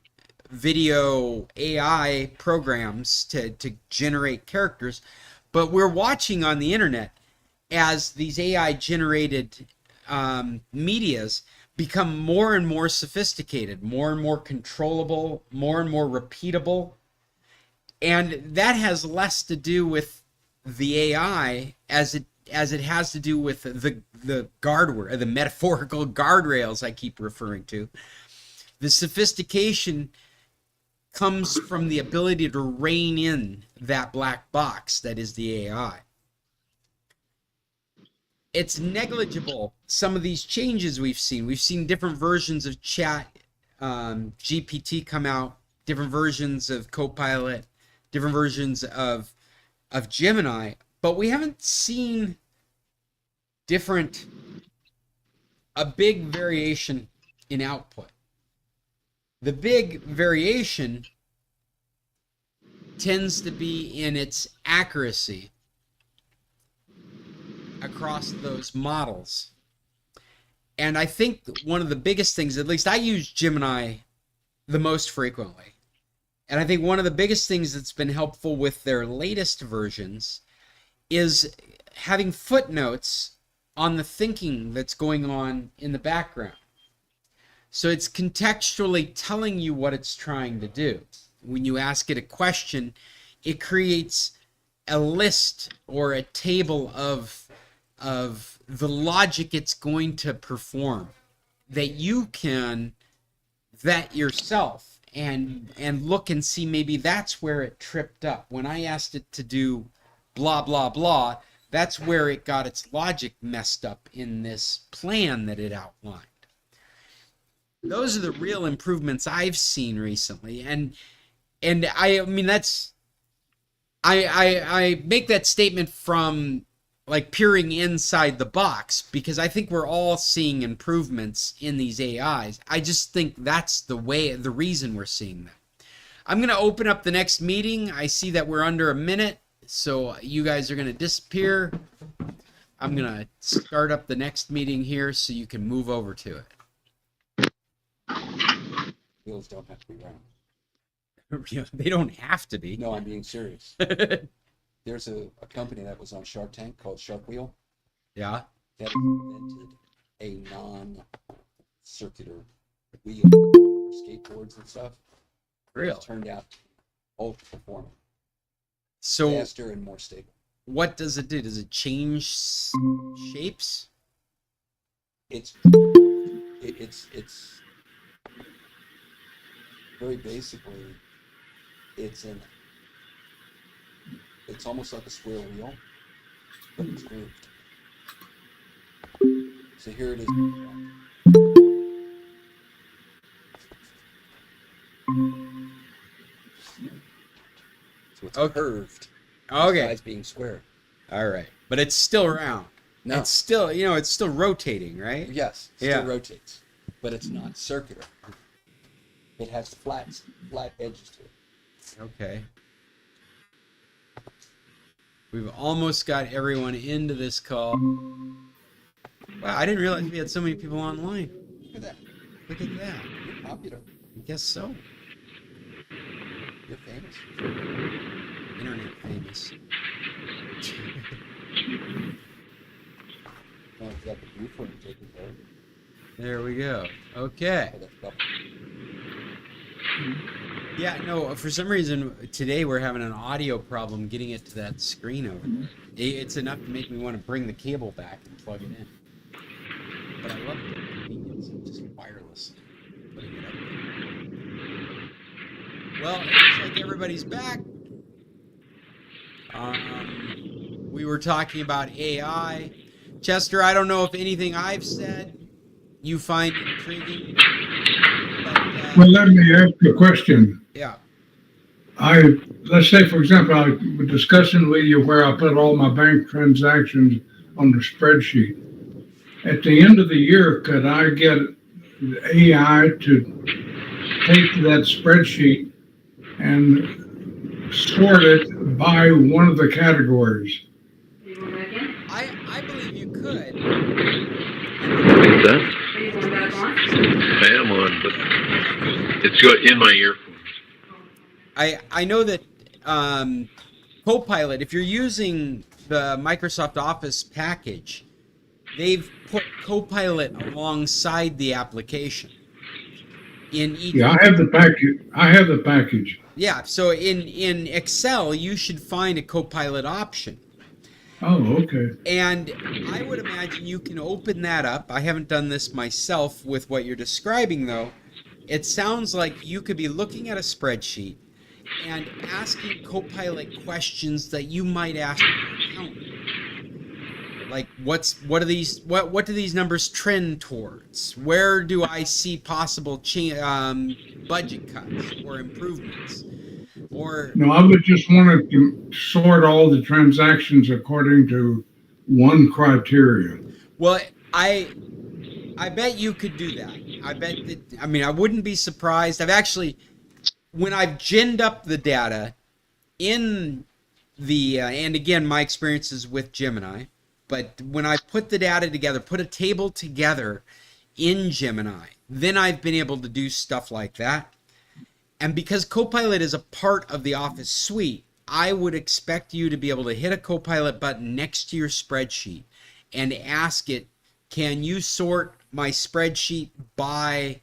video AI programs to generate characters, but we're watching on the internet as these AI generated medias become more and more sophisticated, more and more controllable, more and more repeatable. And that has less to do with the AI as it has to do with the the metaphorical guardrails I keep referring to. The sophistication comes from the ability to rein in that black box that is the AI. It's negligible, some of these changes we've seen. We've seen different versions of Chat GPT come out, different versions of Copilot, different versions of Gemini, but we haven't seen a big variation in output. The big variation tends to be in its accuracy across those models. And I think one of the biggest things, at least I use Gemini the most frequently, and I think one of the biggest things that's been helpful with their latest versions is having footnotes on the thinking that's going on in the background. So it's contextually telling you what it's trying to do. When you ask it a question, it creates a list or a table of the logic it's going to perform that you can vet yourself and look and see maybe that's where it tripped up. When I asked it to do blah, blah, blah, that's where it got its logic messed up in this plan that it outlined. Those are the real improvements I've seen recently. And I mean, that's, I make that statement from like peering inside the box because I think we're all seeing improvements in these AIs. I just think that's the reason we're seeing them. I'm going to open up the next meeting. I see that we're under a minute, so you guys are going to disappear. I'm going to start up the next meeting here so you can move over to it. Wheels don't have to be round. They don't have to be. No, I'm being serious. There's a company that was on Shark Tank called Shark Wheel Yeah. that invented a non-circular wheel for skateboards and stuff. Real. It turned out ultra performant, So faster and more stable. what does it do? Does it change shapes? It's very basically it's almost like a square wheel, but it's grooved. So here it is. So it's Okay. curved. Okay. Besides being square. All right. But it's still round. No. It's still, it's still rotating, right? Yes, it Yeah. still rotates, but it's not circular. It has flat edges to it. Okay. We've almost got everyone into this call. Wow, I didn't realize we had so many people online. Look at that. Look at that. You're popular. I guess so. You're famous. Internet famous. Oh, you got the roof one taken care of. There we go. Okay. Oh, that's double. Yeah, no, for some reason today we're having an audio problem getting it to that screen over there. It's enough to make me want to bring the cable back and plug it in. But I love the convenience of just wireless putting it up there. Well, it looks like everybody's back. We were talking about AI. Chester, I don't know if anything I've said you find intriguing. But, Well, let me ask you a question. yeah. Let's say, for example, I was discussing with you where I put all my bank transactions on the spreadsheet. At the end of the year, could I get the AI to take that spreadsheet and sort it by one of the categories? I believe you could. What's that? I am on, but it's in my earphones. I know that Copilot, if you're using the Microsoft Office package, they've put Copilot alongside the application. In each, Yeah, I have the package. Yeah, so in Excel, you should find a Copilot option. Oh, okay. And I would imagine you can open that up. I haven't done this myself with what you're describing, though. It sounds like you could be looking at a spreadsheet and asking Copilot questions that you might ask your accountant. Like, what do these numbers trend towards? Where do I see possible budget cuts or improvements? Or No, I would just want to sort all the transactions according to one criteria. well, I bet you could do that. I bet that. I mean, I wouldn't be surprised. When I've ginned up the data in the and again, my experiences with Gemini. But when I put the data together, put a table together in Gemini, then I've been able to do stuff like that. And because Copilot is a part of the Office suite, I would expect you to be able to hit a Copilot button next to your spreadsheet and ask it, can you sort my spreadsheet by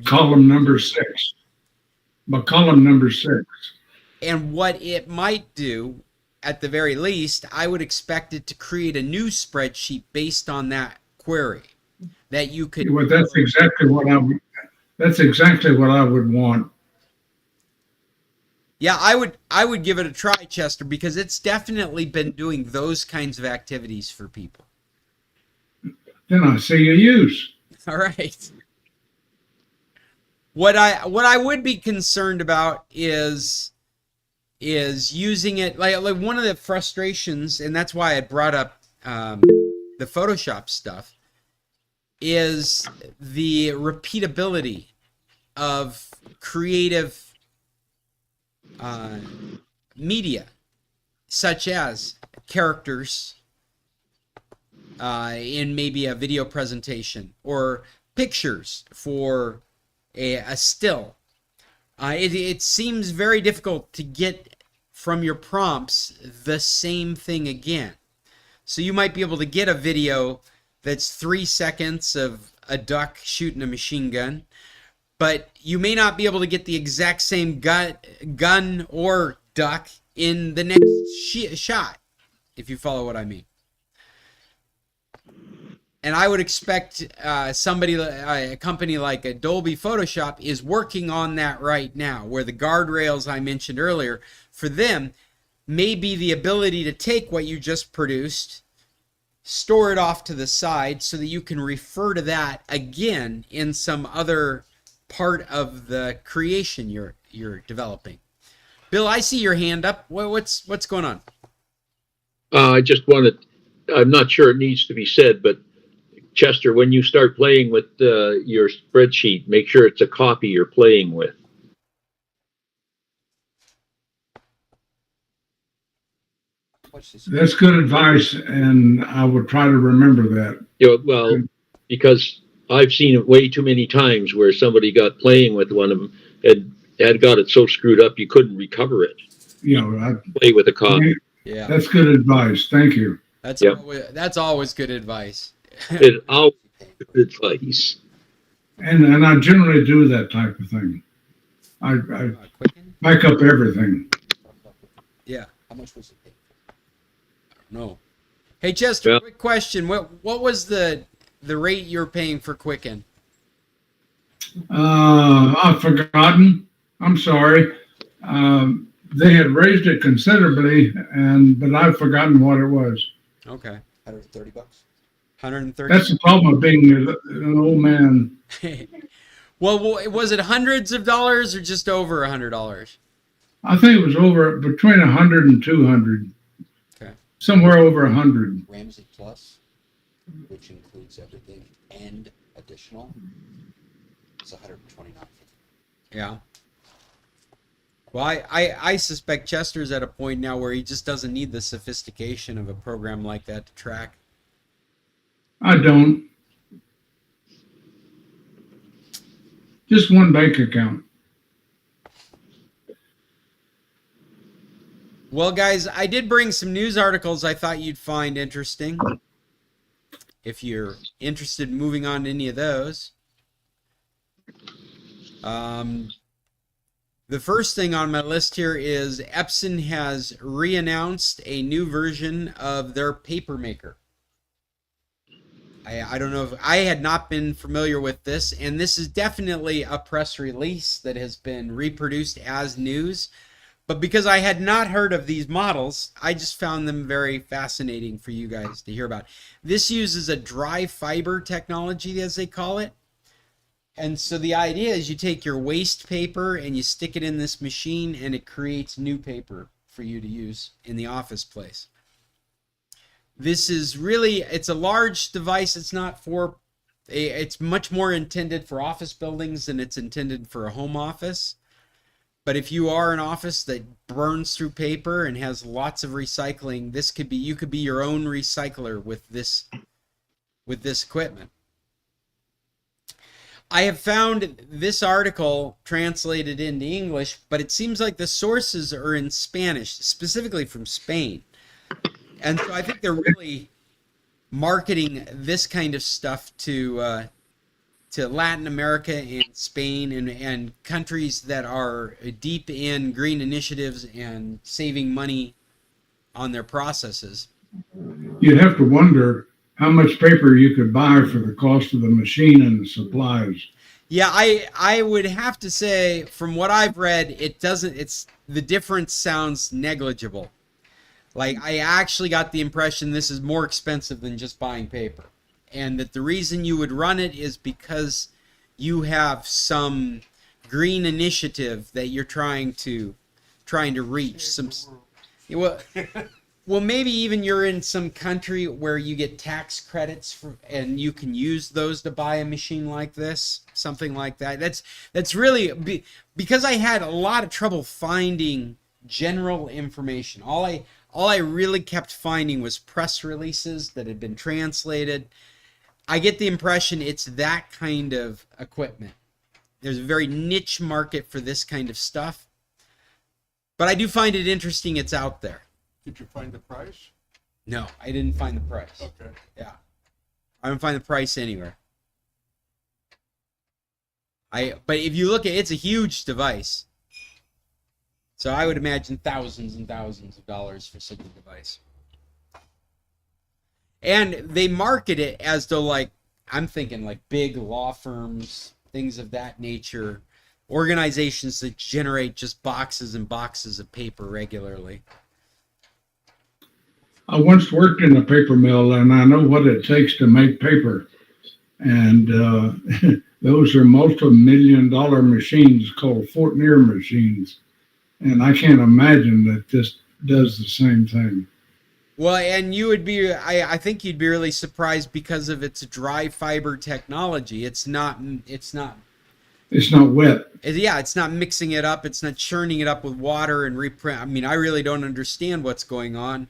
Column number 6. By column number 6. And what it might do, at the very least, I would expect it to create a new spreadsheet based on that query that you could. Well, that's exactly what I would want. Yeah, I would give it a try, Chester, because it's definitely been doing those kinds of activities for people. Then I see a use. All right. What I would be concerned about is using it like one of the frustrations, and that's why I brought up the Photoshop stuff, is the repeatability of creative media, such as characters in maybe a video presentation or pictures for a still. It seems very difficult to get from your prompts the same thing again. So you might be able to get a video that's 3 seconds of a duck shooting a machine gun, but you may not be able to get the exact same gun or duck in the next shot, if you follow what I mean. And I would expect somebody, a company like Adobe Photoshop is working on that right now, where the guardrails I mentioned earlier, for them, may be the ability to take what you just produced, store it off to the side so that you can refer to that again in some other part of the creation you're developing. Bill, I see your hand up. What's going on? I just wanted, I'm not sure it needs to be said, but Chester, when you start playing with your spreadsheet, make sure it's a copy you're playing with. That's good advice, and I will try to remember that. You know, well, because I've seen it way too many times where somebody got playing with one of them and had got it so screwed up you couldn't recover it. You know, Play with a copy. Yeah, that's good advice. Thank you. that's always good advice. It always good advice. And I generally do that type of thing. I Quicken? back up everything. Yeah. How much was it paid? No. Hey Chester, Yeah. quick question. What was the rate you're paying for Quicken? I've forgotten. I'm sorry. They had raised it considerably, but I've forgotten what it was. Okay. $130. 130. That's the problem of being an old man. Well, was it hundreds of dollars or just over $100? I think it was over between 100 and 200. Okay. Somewhere over 100. Ramsey Plus, which includes everything and additional, is $129. Yeah. Well, I suspect Chester's at a point now where he just doesn't need the sophistication of a program like that to track. I don't. Just one bank account. Well, guys, I did bring some news articles I thought you'd find interesting. If you're interested in moving on to any of those. The first thing on my list here is Epson has re-announced a new version of their paper maker. I don't know if I had not been familiar with this, and this is definitely a press release that has been reproduced as news. But because I had not heard of these models, I just found them very fascinating for you guys to hear about. This uses a dry fiber technology, as they call it. And so the idea is you take your waste paper and you stick it in this machine and it creates new paper for you to use in the office place. This is really, it's a large device. It's not for, it's much more intended for office buildings than it's intended for a home office. But if you are an office that burns through paper and has lots of recycling, this could be, you could be your own recycler with this equipment. I have found this article translated into English, but it seems like the sources are in Spanish, specifically from Spain. And so I think they're really marketing this kind of stuff to Latin America and Spain and countries that are deep in green initiatives and saving money on their processes. You'd have to wonder how much paper you could buy for the cost of the machine and the supplies. Yeah, I would have to say, from what I've read, the difference sounds negligible. Like, I actually got the impression this is more expensive than just buying paper. And that the reason you would run it is because you have some green initiative that you're trying to reach. Well, maybe even you're in some country where you get tax credits and you can use those to buy a machine like this, something like that. That's really, because I had a lot of trouble finding general information. All I really kept finding was press releases that had been translated. I get the impression it's that kind of equipment. There's a very niche market for this kind of stuff. But I do find it interesting it's out there. Did you find the price? No, I didn't find the price. Okay. Yeah. I don't find the price anywhere. But if you look at it's a huge device. So I would imagine thousands and thousands of dollars for such a device. And they market it as though, like, I'm thinking like big law firms, things of that nature, organizations that generate just boxes and boxes of paper regularly. I once worked in a paper mill, and I know what it takes to make paper. And those are multi-million-dollar machines called Fortnier machines. And I can't imagine that this does the same thing. Well, and you would be, I think you'd be really surprised because of its dry fiber technology. It's not wet. yeah, it's not mixing it up. It's not churning it up with water and reprint. I mean, I really don't understand what's going on.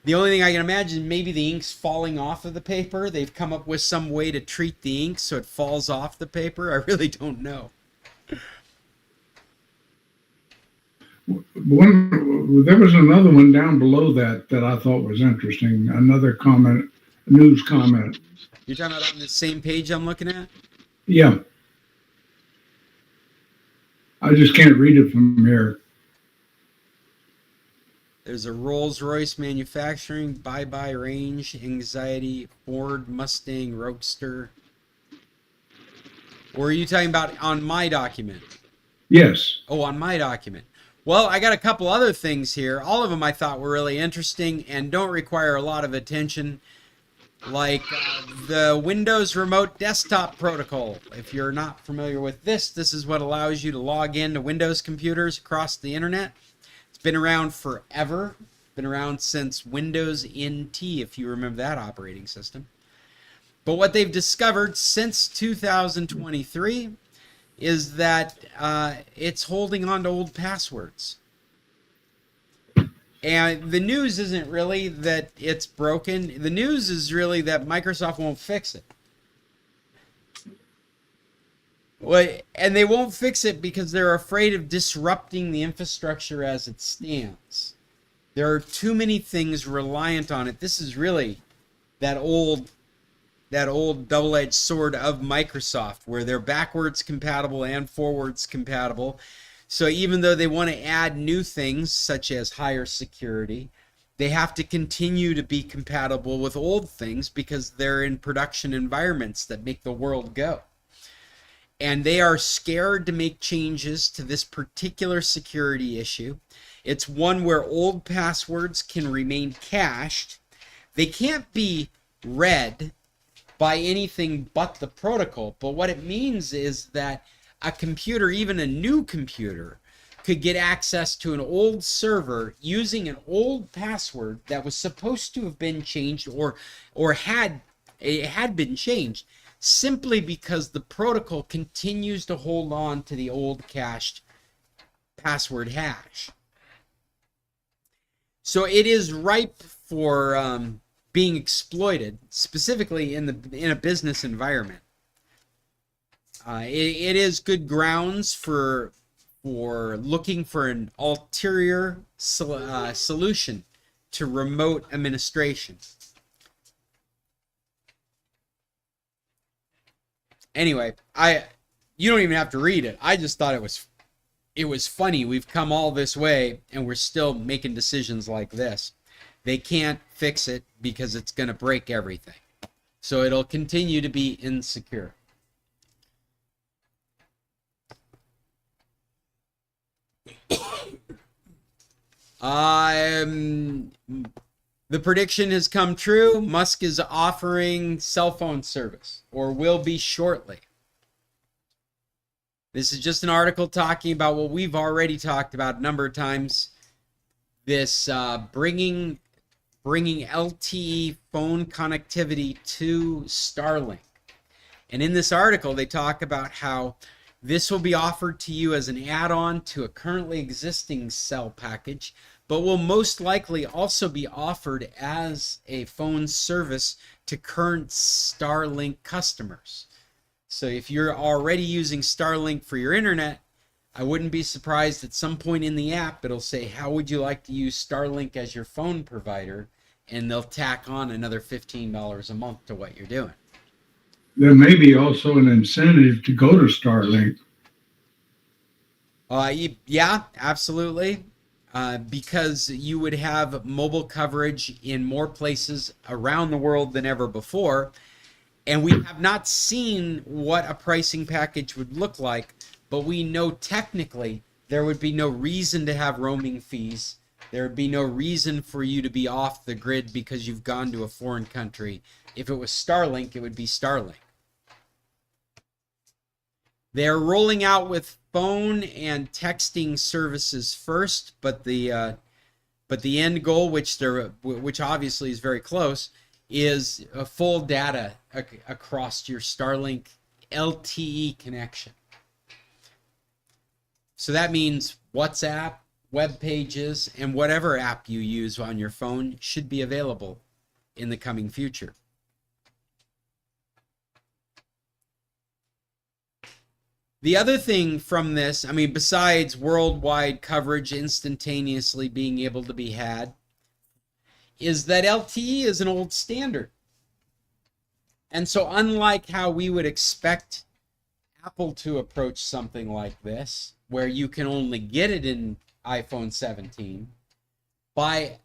The only thing I can imagine, maybe the ink's falling off of the paper. They've come up with some way to treat the ink so it falls off the paper. I really don't know. There was another one down below that I thought was interesting. Another comment, news comment. You're talking about on the same page I'm looking at? Yeah. I just can't read it from here. There's a Rolls-Royce manufacturing, bye-bye range, anxiety, Ford, Mustang, Roadster. Or are you talking about on my document? Yes. Oh, on my document. Well, I got a couple other things here. All of them I thought were really interesting and don't require a lot of attention. Like the Windows Remote Desktop Protocol. If you're not familiar with this, this is what allows you to log into Windows computers across the internet. It's been around forever. Been around since Windows NT, if you remember that operating system. But what they've discovered since 2023 is that it's holding on to old passwords. And the news isn't really that it's broken. The news is really that Microsoft won't fix it. Well, and they won't fix it because they're afraid of disrupting the infrastructure as it stands. There are too many things reliant on it. This is really that old double-edged sword of Microsoft, where they're backwards compatible and forwards compatible. So even though they want to add new things such as higher security, they have to continue to be compatible with old things because they're in production environments that make the world go. And they are scared to make changes to this particular security issue. It's one where old passwords can remain cached. They can't be read by anything but the protocol. But what it means is that a computer, even a new computer, could get access to an old server using an old password that was supposed to have been changed or had been changed, simply because the protocol continues to hold on to the old cached password hash. So it is ripe for being exploited, specifically in a business environment. It is good grounds for looking for an ulterior solution to remote administration. Anyway, you don't even have to read it. I just thought it was funny. We've come all this way and we're still making decisions like this. They can't fix it because it's going to break everything. So it'll continue to be insecure. The prediction has come true. Musk is offering cell phone service, or will be shortly. This is just an article talking about what we've already talked about a number of times. This bringing LTE phone connectivity to Starlink. And in this article, they talk about how this will be offered to you as an add-on to a currently existing cell package, but will most likely also be offered as a phone service to current Starlink customers. So if you're already using Starlink for your internet, I wouldn't be surprised at some point in the app it'll say, how would you like to use Starlink as your phone provider? And they'll tack on another $15 a month to what you're doing. There may be also an incentive to go to Starlink. Yeah, absolutely. because you would have mobile coverage in more places around the world than ever before. And we have not seen what a pricing package would look like, but we know technically there would be no reason to have roaming fees. There would be no reason for you to be off the grid because you've gone to a foreign country. If it was Starlink, it would be Starlink. They're rolling out with phone and texting services first, but the end goal, which obviously is very close, is a full data across your Starlink LTE connection. So that means WhatsApp, web pages, and whatever app you use on your phone should be available in the coming future. The other thing from this, I mean, besides worldwide coverage instantaneously being able to be had, is that LTE is an old standard. And so unlike how we would expect Apple to approach something like this, where you can only get it in iPhone 17, by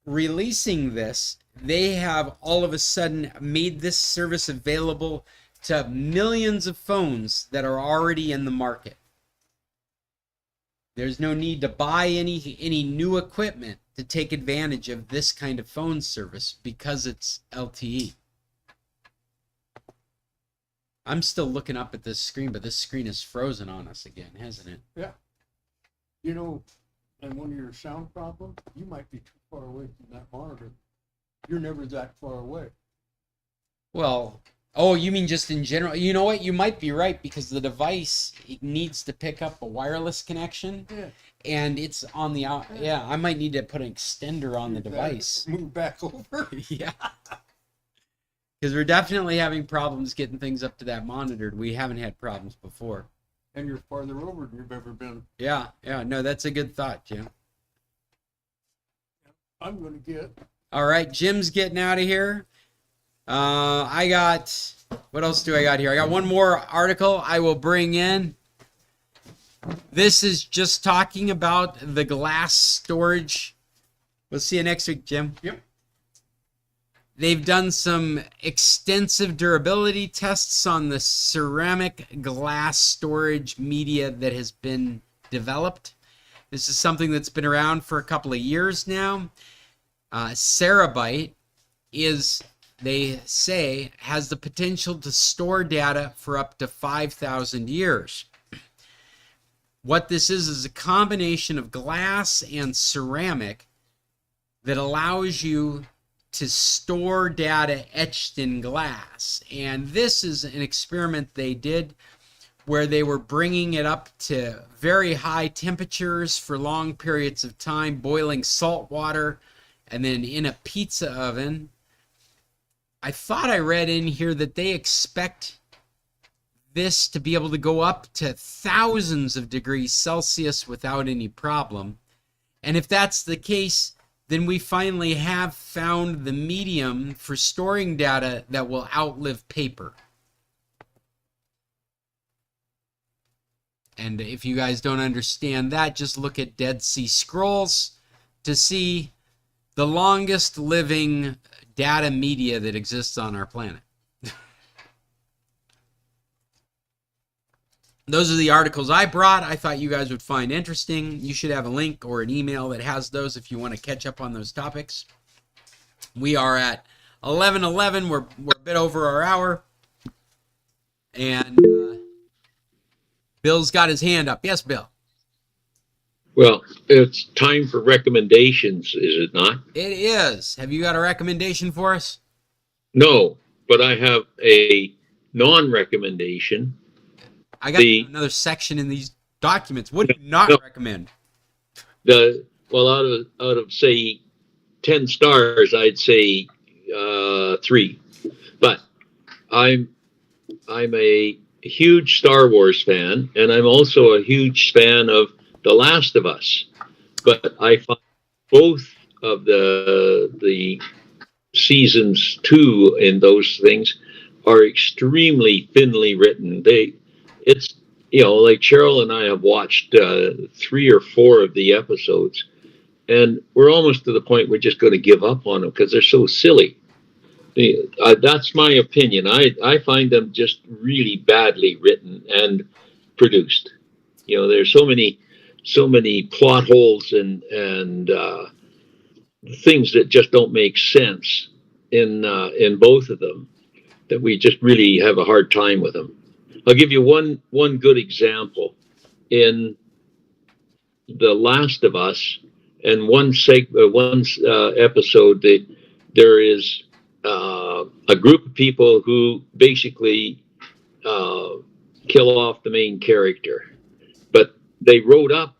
releasing this, they have all of a sudden made this service available to millions of phones that are already in the market. There's no need to buy any new equipment to take advantage of this kind of phone service because it's LTE. I'm still looking up at this screen, but this screen is frozen on us again, hasn't it? Yeah. You know, and when your sound problem, you might be too far away from that monitor. You're never that far away. Well, oh, you mean just in general? You know what? You might be right because the device needs to pick up a wireless connection. Yeah. And it's on the out. Yeah, I might need to put an extender on the device. Move back over. Yeah. Because we're definitely having problems getting things up to that monitor. We haven't had problems before. And you're farther over than you've ever been. Yeah, no, that's a good thought, Jim. I'm going to get. All right, Jim's getting out of here. I got, what else do I got here? I got one more article I will bring in. This is just talking about the glass storage. We'll see you next week, Jim. Yep. They've done some extensive durability tests on the ceramic glass storage media that has been developed. This is something that's been around for a couple of years now. Cerebite is, they say, has the potential to store data for up to 5,000 years. What this is a combination of glass and ceramic that allows you to store data etched in glass. And this is an experiment they did where they were bringing it up to very high temperatures for long periods of time, boiling salt water, and then in a pizza oven. I thought I read in here that they expect this to be able to go up to thousands of degrees Celsius without any problem. And if that's the case, then we finally have found the medium for storing data that will outlive paper. And if you guys don't understand that, just look at Dead Sea Scrolls to see the longest living data media that exists on our planet. Those are the articles I brought. I thought you guys would find interesting. You should have a link or an email that has those if you want to catch up on those topics. We are at 11:11. We're a bit over our hour. And Bill's got his hand up. Yes, Bill. Well, it's time for recommendations, is it not? It is. Have you got a recommendation for us? No, but I have a non-recommendation. I got another section in these documents. What do you not recommend? Well, out of say 10 stars, I'd say 3. But I'm a huge Star Wars fan, and I'm also a huge fan of The Last of Us. But I find both of the seasons 2 in those things are extremely thinly written. It's, like Cheryl and I have watched 3 or 4 of the episodes, and we're almost to the point we're just going to give up on them because they're so silly. That's my opinion. I find them just really badly written and produced. There's so many plot holes and things that just don't make sense in both of them, that we just really have a hard time with them. I'll give you one good example. In The Last of Us, and one episode, that there is a group of people who basically kill off the main character, but they rode up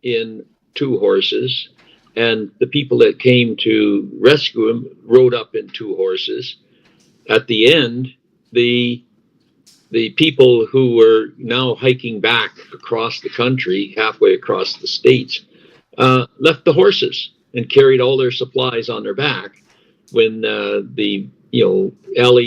in 2 horses, and the people that came to rescue him rode up in 2 horses. At the end, the people who were now hiking back across the country, halfway across the states, left the horses and carried all their supplies on their back. When Ellie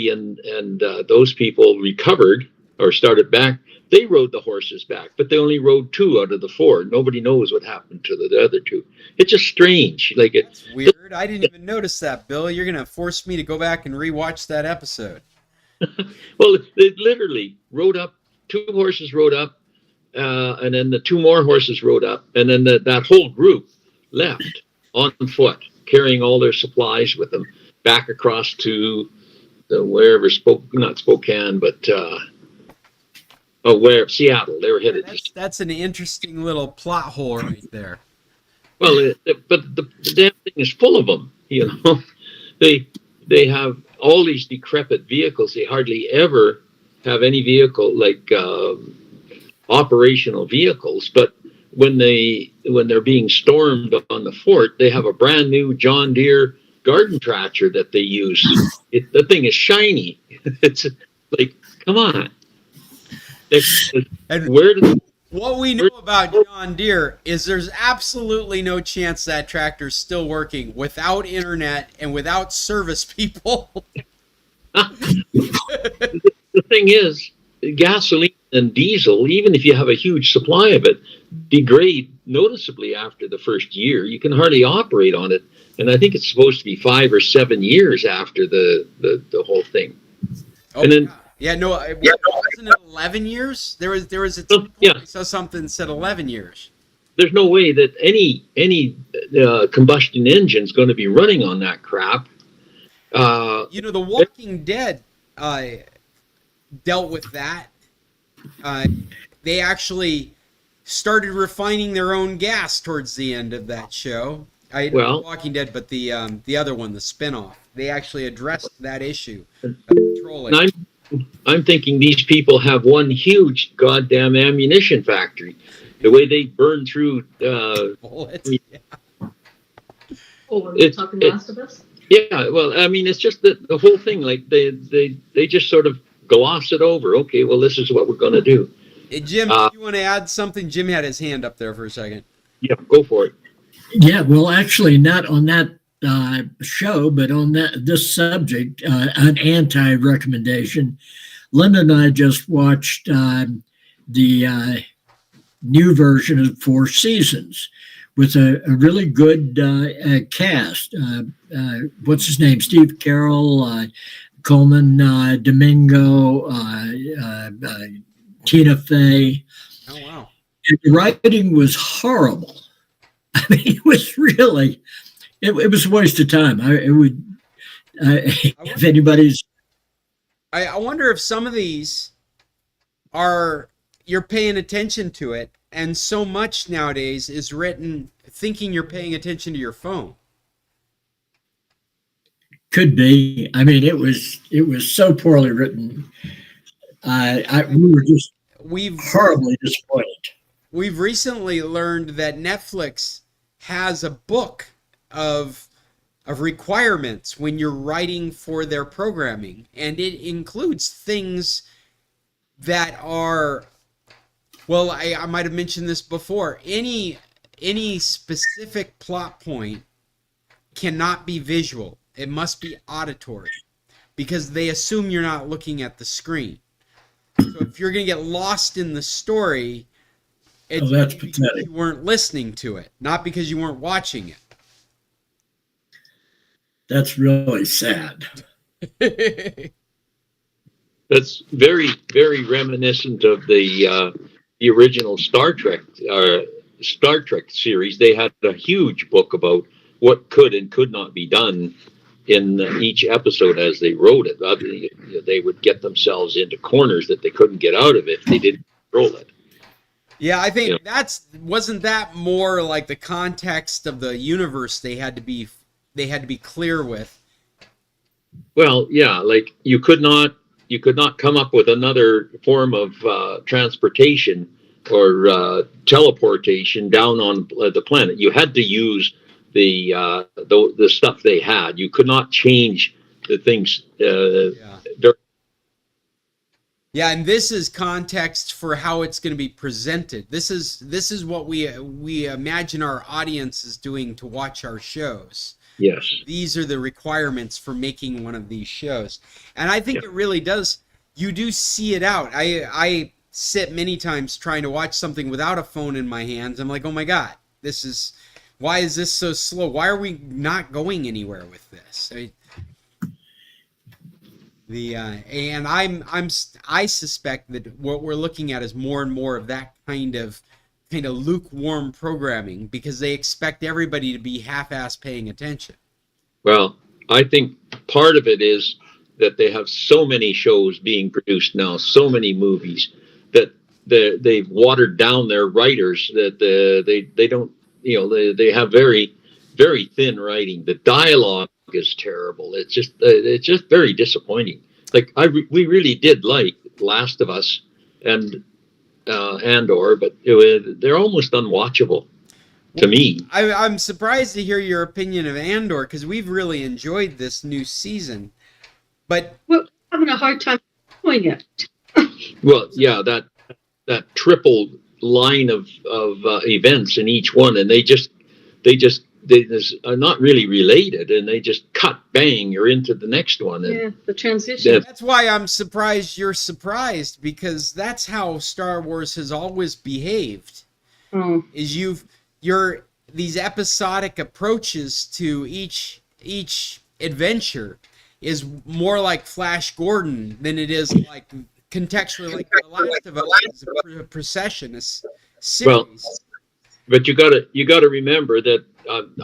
and those people recovered or started back, they rode the horses back, but they only rode 2 out of the 4. Nobody knows what happened to the other 2. It's just strange. That's weird. I didn't even notice that, Bill. You're going to force me to go back and rewatch that episode. Well, they literally rode up. 2 horses rode up, and then the 2 more horses rode up, and then that whole group left on foot, carrying all their supplies with them back across to wherever not Spokane, but where Seattle. They were headed. That's an interesting little plot hole right there. Well, but the damn thing is full of them. They have all these decrepit vehicles. They hardly ever have any vehicle like operational vehicles. But when they're being stormed on the fort, they have a brand new John Deere garden tractor that they use. The thing is shiny. It's like, come on. What we know about John Deere is there's absolutely no chance that tractor's still working without internet and without service people. The thing is, gasoline and diesel, even if you have a huge supply of it, degrade noticeably after the first year. You can hardly operate on it. And I think it's supposed to be 5 or 7 years after the whole thing. Oh, and then, wasn't it 11 years? There was a point I saw something that said 11 years. There's no way that any combustion engine's going to be running on that crap. The Walking Dead dealt with that. They actually started refining their own gas towards the end of that show. Not Walking Dead, but the other one, the spinoff. They actually addressed that issue of petroleum. I'm thinking these people have one huge goddamn ammunition factory. The way they burn through bullets. Oh, were we talking Last of Us? Yeah, well, I mean, it's just the whole thing. Like they just sort of gloss it over. Okay, well, this is what we're going to do. Hey, Jim, do you want to add something? Jim had his hand up there for a second. Yeah, go for it. Yeah, well, actually, not on that show, but on this subject, an anti-recommendation. Linda and I just watched the new version of Four Seasons with a really good cast. What's his name? Steve Carroll, Coleman Domingo, Tina Fey. Oh, wow. And the writing was horrible. I mean, it was really, it was a waste of time. If anybody's. I wonder if some of these you're paying attention to it, and so much nowadays is written thinking you're paying attention to your phone. Could be. I mean, it was so poorly written. We were just horribly disappointed. We've recently learned that Netflix has a book of requirements when you're writing for their programming, and it includes things that are, well, I might have mentioned this before. Any specific plot point cannot be visual. It must be auditory, because they assume you're not looking at the screen. So if you're going to get lost in the story, it's that's because pathetic. you weren't listening to it, not because you weren't watching it. That's really sad. That's very, very reminiscent of the original Star Trek series. They had a huge book about what could and could not be done in each episode as they wrote it. They would get themselves into corners that they couldn't get out of if they didn't control it. Yeah, I think Yeah. wasn't that more like the context of the universe they had to be clear with. Well, yeah, like you could not come up with another form of transportation or teleportation down on the planet. You had to use the stuff they had. You could not change the things. Yeah, and this is context for how it's going to be presented. This is what we imagine our audience is doing to watch our shows. Yes. These are the requirements for making one of these shows. And I think it really does. You do see it out. I sit many times trying to watch something without a phone in my hands. I'm like, oh my God, why is this so slow? Why are we not going anywhere with this? And I suspect that what we're looking at is more and more of that kind of lukewarm programming, because they expect everybody to be half-ass paying attention. Well, I think part of it is that they have so many shows being produced now, so many movies, that they've watered down their writers, that they don't, they have very, very thin writing. The dialogue is terrible. It's just very disappointing. Like we really did like Last of Us and Andor, but they're almost unwatchable to me. I'm surprised to hear your opinion of Andor, because we've really enjoyed this new season. But we're having a hard time doing it. Well, yeah, that triple line of events in each one, and they are not really related, and they just cut, bang, you're into the next one. And yeah, the transition. That's why I'm surprised you're surprised, because that's how Star Wars has always behaved. Oh. Is these episodic approaches to each adventure is more like Flash Gordon than it is like contextually like The Last of Us is a procession, a series. Well, but you gotta remember that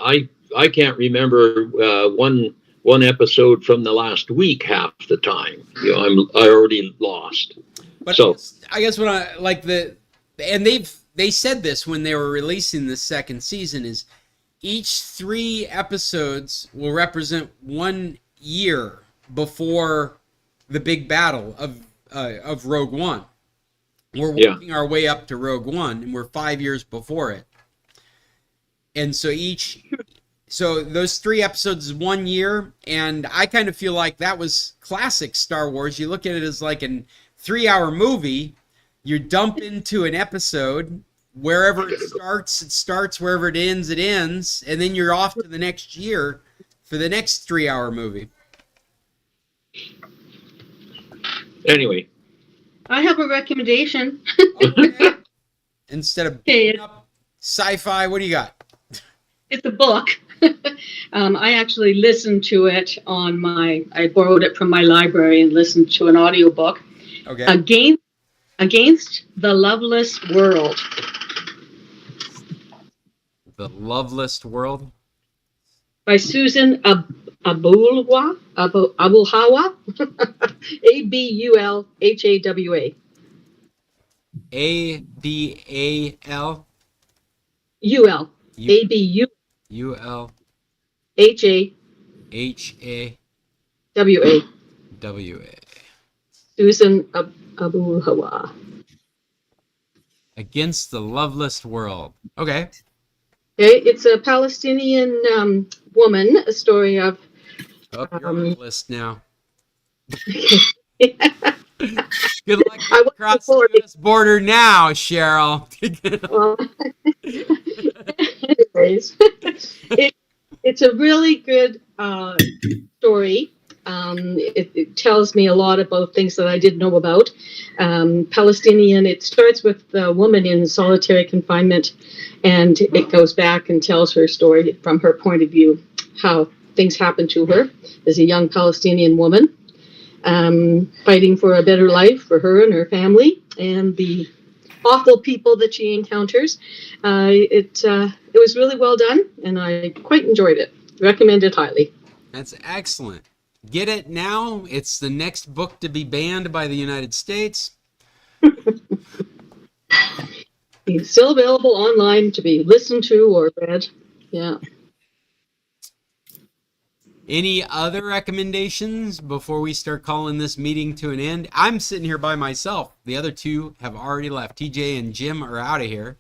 I can't remember one episode from the last week half the time. I already lost. But so I guess when they said this when they were releasing the second season, is each 3 episodes will represent 1 year before the big battle of Rogue One. We're working our way up to Rogue One, and we're 5 years before it. And so those 3 episodes is 1 year, and I kind of feel like that was classic Star Wars. You look at it as like a 3-hour movie. You dump into an episode. Wherever it starts. Wherever it ends, and then you're off to the next year for the next 3-hour movie. Anyway, I have a recommendation. Okay. Instead of up sci-fi, what do you got? It's a book. I actually listened to it I borrowed it from my library and listened to an audiobook. Okay. Against the Loveless World. The Loveless World? By Susan Abulhawa. Abulhawa. Abulhawa. Abal? UL. ABU. UL. HAWA. Susan Abulhawa. Against the Loveless World. Okay. Okay, it's a Palestinian woman, a story of... Oh, you're on the list now. Good luck across the U.S. border now, Cheryl. Anyways, it's a really good story. It tells me a lot about things that I didn't know about. Palestinian, it starts with a woman in solitary confinement, and it goes back and tells her story from her point of view, how things happened to her as a young Palestinian woman, fighting for a better life for her and her family, and the awful people that she encounters. It was really well done, and I quite enjoyed it. Recommend it highly. That's excellent. Get it now. It's the next book to be banned by the United States. It's still available online to be listened to or read. Yeah. Any other recommendations before we start calling this meeting to an end? I'm sitting here by myself. The other two have already left. TJ and Jim are out of here.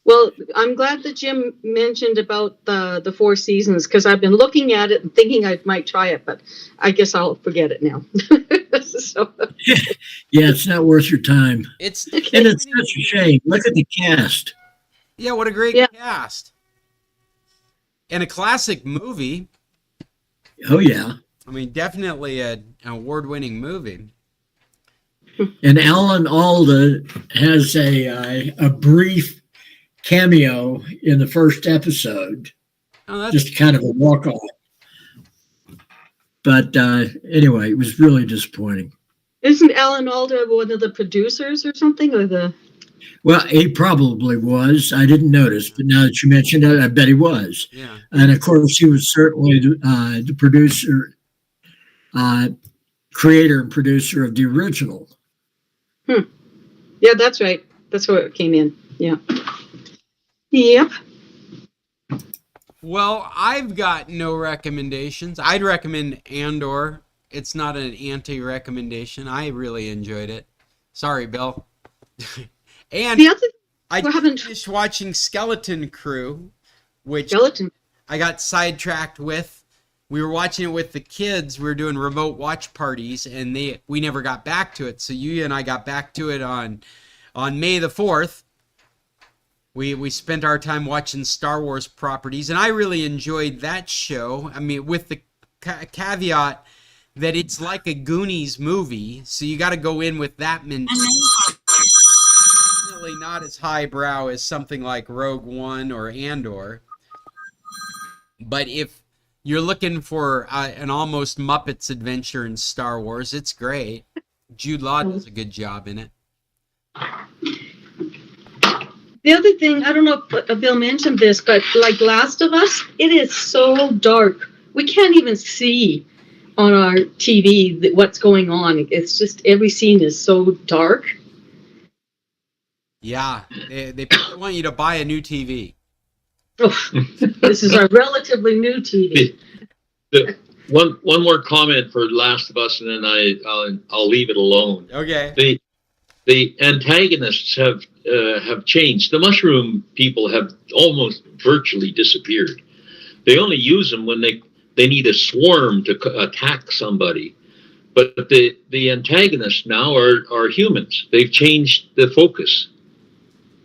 Well, I'm glad that Jim mentioned about the Four Seasons, because I've been looking at it and thinking I might try it, but I guess I'll forget it now. So, Yeah, it's not worth your time. It's And it's such a shame. Look at the cast. Yeah, what a great Yeah. cast. And a classic movie. Oh, yeah. I mean, definitely an award-winning movie. And Alan Alda has a brief cameo in the first episode, Oh, that's just kind of a walk-off. But anyway, it was really disappointing. isn't Alan Alda one of the producers or something? Or the Well, he probably was. I didn't notice, but now that you mentioned it, I bet he was. yeah. And of course, he was certainly the producer, creator and producer of the original. Yeah, that's right. That's where it came in. Yeah. Yep. Well, I've got no recommendations. I'd recommend Andor. It's not an anti-recommendation. I really enjoyed it. Sorry, Bill. And The other I we haven't- finished watching Skeleton Crew, which skeleton. I got sidetracked with. We were watching it with the kids. We were doing remote watch parties, and we never got back to it. So you and I got back to it on May the 4th. We spent our time watching Star Wars properties, and I really enjoyed that show. I mean, with the caveat that it's like a Goonies movie, so you got to go in with that mentality. Definitely not as highbrow as something like Rogue One or Andor. But if you're looking for an almost Muppets adventure in Star Wars, it's great. Jude Law does a good job in it. The other thing, I don't know if Bill mentioned this, but like Last of Us, it is so dark. We can't even see on our TV what's going on. It's just every scene is so dark. Yeah, they probably want you to buy a new TV. Oh, this is a relatively new TV. One more comment for Last of Us, and then I'll leave it alone. Okay. The antagonists have changed. The mushroom people have almost virtually disappeared. They only use them when they need a swarm to attack somebody. But the antagonists now are humans. They've changed the focus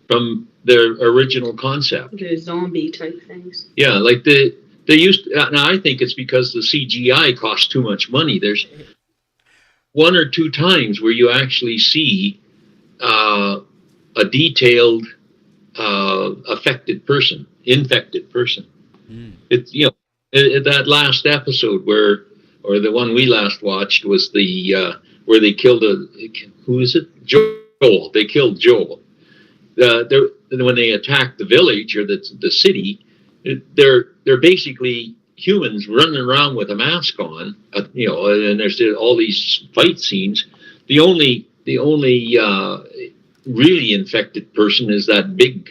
from their original concept. The zombie type things. Yeah, like they used to, and I think it's because the CGI costs too much money. There's one or two times where you actually see a detailed infected person. It's that last episode or the one we last watched was the where they killed who is it? Joel. They killed Joel. When they attacked the village or the city, they're basically humans running around with a mask on, and there's all these fight scenes. The only really infected person is that big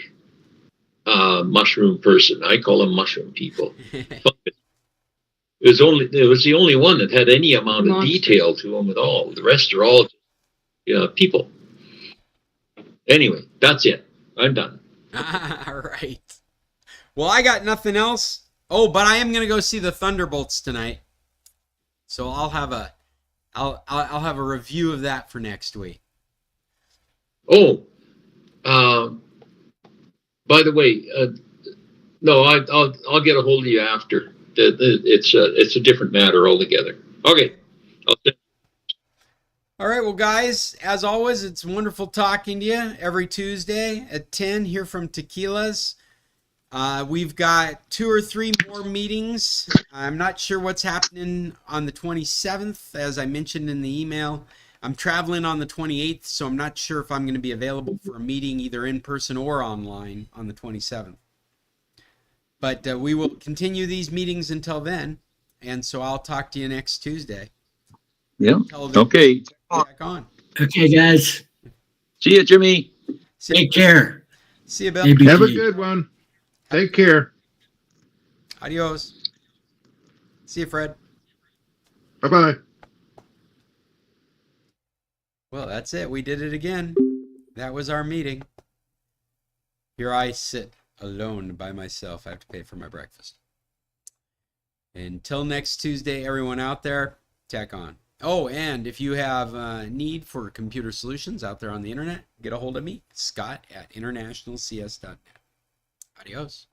mushroom person. I call them mushroom people. It was the only one that had any amount of detail to them at all. The rest are all people. Anyway, that's it. I'm done. All right. Well, I got nothing else. Oh, but I am gonna go see the Thunderbolts tonight, so I'll have a review of that for next week. Oh, by the way, no, I'll get a hold of you after. It's a different matter altogether. Okay. All right, well, guys, as always, it's wonderful talking to you every Tuesday at 10 here from Tequilas. We've got 2 or 3 more meetings. I'm not sure what's happening on the 27th, as I mentioned in the email. I'm traveling on the 28th, so I'm not sure if I'm going to be available for a meeting either in person or online on the 27th. But we will continue these meetings until then, and so I'll talk to you next Tuesday. Yeah. Until then, Okay. back on. Okay, guys. See you, Jimmy. Take care. See you, Bill. ABT. Have a good one. Take care. Adios. See you, Fred. Bye-bye. Well, that's it. We did it again. That was our meeting. Here I sit alone by myself. I have to pay for my breakfast. Until next Tuesday, everyone out there, tack on. Oh, and if you have a need for computer solutions out there on the internet, get a hold of me, Scott at internationalcs.net. Adios.